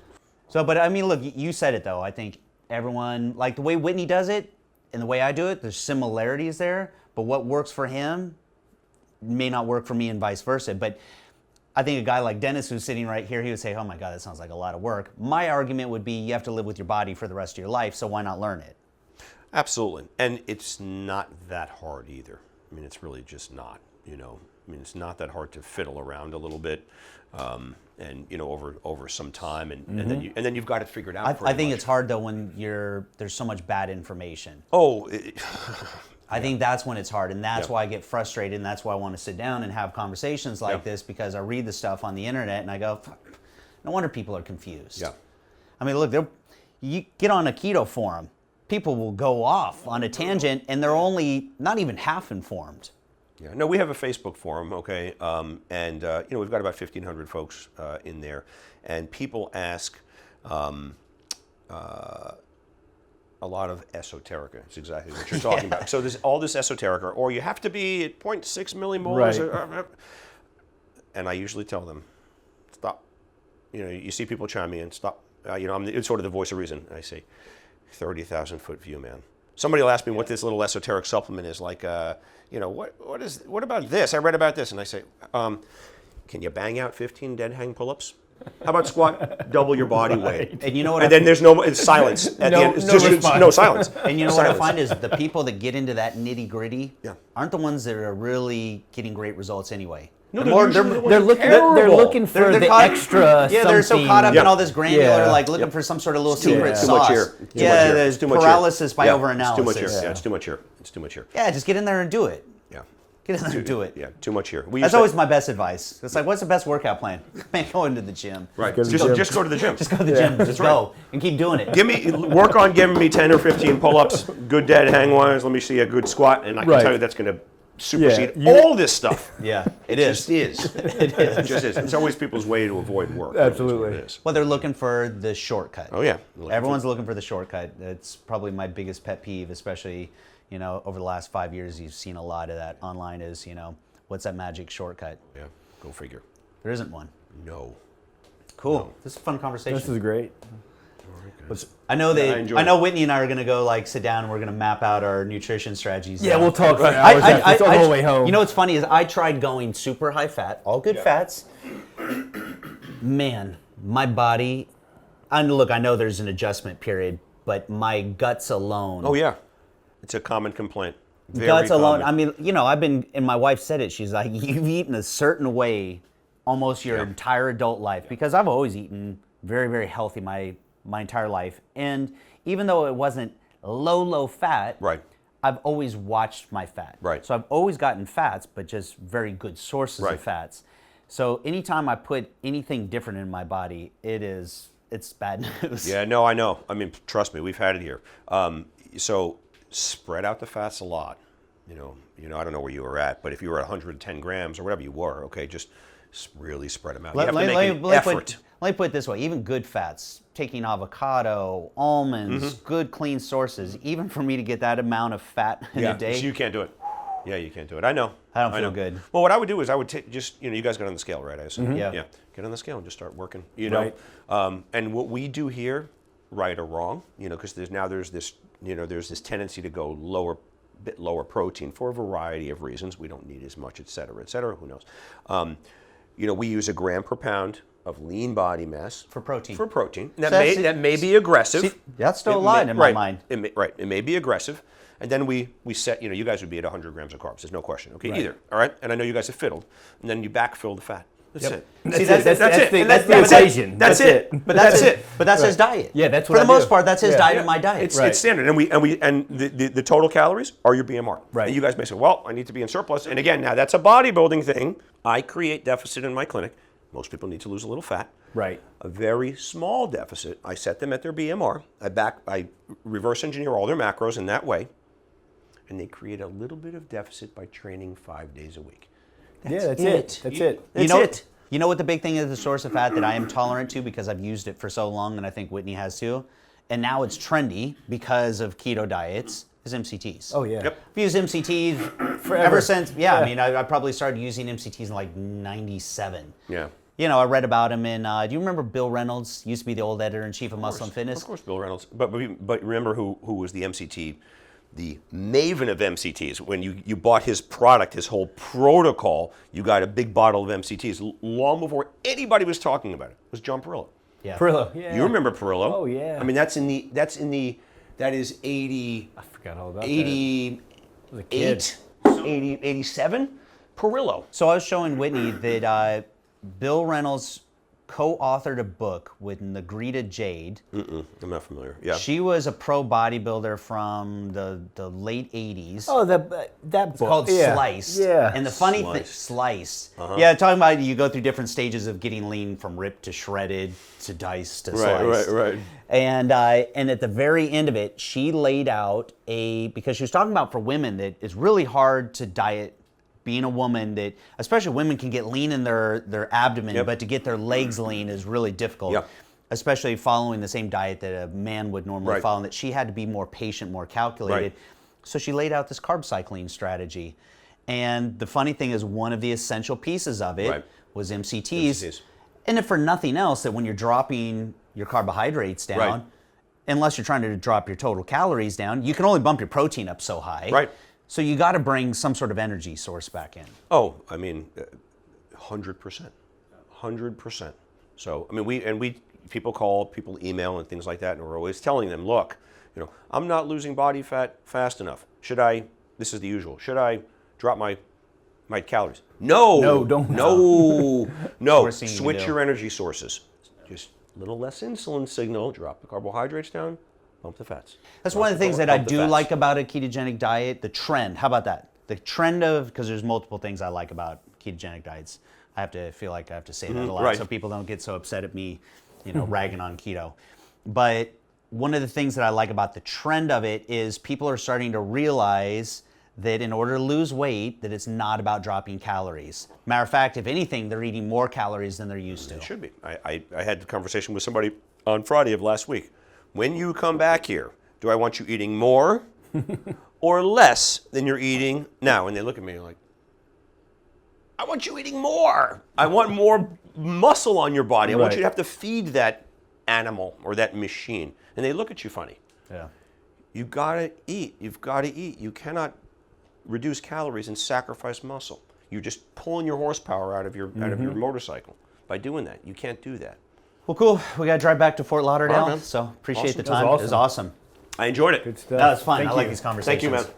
So, but I mean, look, you said it though. I think everyone, like the way Whitney does it and the way I do it, there's similarities there, but what works for him may not work for me and vice versa. But I think a guy like Dennis who's sitting right here, he would say, oh my God, that sounds like a lot of work. My argument would be you have to live with your body for the rest of your life, so why not learn it? Absolutely. And it's not that hard either. I mean, it's really just not, I mean, it's not that hard to fiddle around a little bit, and over some time, and then you've got it figured out. I pretty think much. it's hard though when there's so much bad information. Oh, I think that's when it's hard, and that's Yeah. why I get frustrated, and that's why I want to sit down and have conversations like Yeah. this, because I read the stuff on the internet and I go, "Fuck, no wonder people are confused." Yeah. I mean, look, you get on a keto forum, people will go off on a tangent, and they're only not even half informed. Yeah, no, we have a Facebook forum, okay, and we've got about 1,500 folks in there, and people ask, a lot of esoterica. It's exactly what you're talking about. So there's all this esoterica, or you have to be at 0.6 millimoles. Right. And I usually tell them, stop. You know, you see people chime in, stop. It's sort of the voice of reason. I say, 30,000 foot view, man. Somebody will ask me what this little esoteric supplement is, like, what about this? I read about this, and I say, can you bang out 15 dead hang pull-ups? How about squat double your body weight? And you know what? And then there's it's silence at the end. It's no silence. And you know what I find is the people that get into that nitty gritty Yeah. aren't the ones that are really getting great results anyway. No, They're looking for the extra. Yeah, they're so caught up in all this granular, Yeah. like looking for some sort of little Too secret much sauce. here. Yeah, there's paralysis by overanalysis. It's too much here. Yeah, it's too much here. It's too much here. Yeah, just get in there and do it. Yeah. Get in there and do it. Yeah, too much here. That's always my best advice. It's like, what's the best workout plan? Man, go into the gym. Right. Just go to the Just go to the gym. Just go to the gym. Just go and keep doing it. Work on giving me 10 or 15 pull-ups, good dead hang ones. Let me see a good squat, and I can tell you that's going to supersede all this stuff. Yeah, it just is. It just is. It's always people's way to avoid work. Absolutely. It is. Well, they're looking for the shortcut. Oh yeah. Everyone's looking for the shortcut. That's probably my biggest pet peeve, especially, over the last 5 years, you've seen a lot of that online is, what's that magic shortcut? Yeah. Go figure. There isn't one. No. Cool. No. This is a fun conversation. This is great. I know I know Whitney and I are going to go sit down and we're going to map out our nutrition strategies. Yeah, we'll talk for hours after the whole way home. You know what's funny is I tried going super high fat, all good fats. Man, my body, and look, I know there's an adjustment period, but my guts alone. Oh yeah. It's a common complaint. Very Guts alone. common. I mean, I've been, and my wife said it. She's like, you've eaten a certain way almost your entire adult life, because I've always eaten very, very healthy my entire life. And even though it wasn't low fat, Right. I've always watched my fat. Right. So I've always gotten fats, but just very good sources Right. of fats. So anytime I put anything different in my body, it's bad news. Yeah, no, I know. I mean, trust me, we've had it here. So spread out the fats a lot. I don't know where you were at, but if you were at 110 grams or whatever you were, okay, just really spread them out. You have to make an effort. Let me put it this way. Even good fats, taking avocado, almonds, good clean sources, even for me to get that amount of fat in a day. So you can't do it. Yeah, you can't do it. I know. I don't feel know. good. Well, what I would do is I would take you guys got on the scale, right? I assume. Yeah. Yeah. Get on the scale and just start working. Right. And what we do here, right or wrong, because there's this tendency to go bit lower protein for a variety of reasons. We don't need as much, et cetera, et cetera. Who knows? We use a gram per pound of lean body mass For protein. That may be aggressive. See, that's still a line in my mind. It may be aggressive. And then we set, you guys would be at 100 grams of carbs. There's no question. Okay, Right. either. All right? And I know you guys have fiddled. And then you backfill the fat. That's it. See, That's it. that's the equation. That's it. But that's it. But that's his diet. Yeah, that's for what the I do. most part. That's his diet Yeah. and my diet. It's standard, and the total calories are your BMR. Right. And you guys may say, well, I need to be in surplus. And again, now that's a bodybuilding thing. I create deficit in my clinic. Most people need to lose a little fat. Right. A very small deficit. I set them at their BMR. I reverse engineer all their macros in that way, and they create a little bit of deficit by training 5 days a week. That's it. That's it. You know what the big thing is, the source of fat that I am tolerant to because I've used it for so long, and I think Whitney has too, and now it's trendy because of keto diets, is MCTs. Oh yeah. Yep. I've used MCTs Forever. ever since, I mean, I probably started using MCTs in like 97. Yeah. I read about him in, do you remember Bill Reynolds? Used to be the old editor-in-chief of Muscle and Fitness. Of course, Bill Reynolds. But remember who was the MCT, the maven of MCTs. When you bought his product, his whole protocol, you got a big bottle of MCTs long before anybody was talking about it. It was John Perillo. Yeah. Perillo. Yeah. You remember Perillo? Oh yeah. I mean, that is 80. I forgot all about 88, that. I was a kid. 87. Perillo. So I was showing Whitney that Bill Reynolds co-authored a book with Negrita Jade. I'm not familiar. Yeah. She was a pro bodybuilder from the late 80s. Oh, that book. It's called Slice. Yeah. And the funny thing, Slice. Slice. Uh-huh. Yeah, talking about you go through different stages of getting lean, from ripped to shredded to diced to sliced. Right. And at the very end of it, she laid out because she was talking about for women that it's really hard to diet. Being a woman, that especially women can get lean in their abdomen, Yep. but to get their legs lean is really difficult. Yep. especially following the same diet that a man would normally Right. follow, and that she had to be more patient, more calculated. Right. So she laid out this carb cycling strategy. And the funny thing is, one of the essential pieces of it Right. was MCTs. MCTs. And if for nothing else, that when you're dropping your carbohydrates down, Right. unless you're trying to drop your total calories down, you can only bump your protein up so high. Right. So you got to bring some sort of energy source back in. Oh, I mean, 100%. 100%. So, I mean, people call, people email and things like that, and we're always telling them, look, I'm not losing body fat fast enough. This is the usual, should I drop my calories? No. No, don't. No. No. Worst thing you can Switch do. your energy sources. Just a little less insulin signal, drop the carbohydrates down, bump the fats. That's one of the things that I Bump the do fats. like about a ketogenic diet, the trend. How about that? The trend of, because there's multiple things I like about ketogenic diets. I feel like I have to say that a lot right. so people don't get so upset at me, ragging on keto. But one of the things that I like about the trend of it is people are starting to realize that in order to lose weight, that it's not about dropping calories. Matter of fact, if anything, they're eating more calories than they're used to. It should be. I had a conversation with somebody on Friday of last week. When you come back here, do I want you eating more or less than you're eating now? And they look at me like, I want you eating more. I want more muscle on your body. I want you to have to feed that animal or that machine. And they look at you funny. Yeah. You gotta eat. You've got to eat. You cannot reduce calories and sacrifice muscle. You're just pulling your horsepower out of your motorcycle by doing that. You can't do that. Well, cool. We got to drive back to Fort Lauderdale. All right, man. So appreciate Awesome. the time. That was It was awesome. I enjoyed it. Good stuff. That was fun. Thank I like you. these conversations. Thank you, man.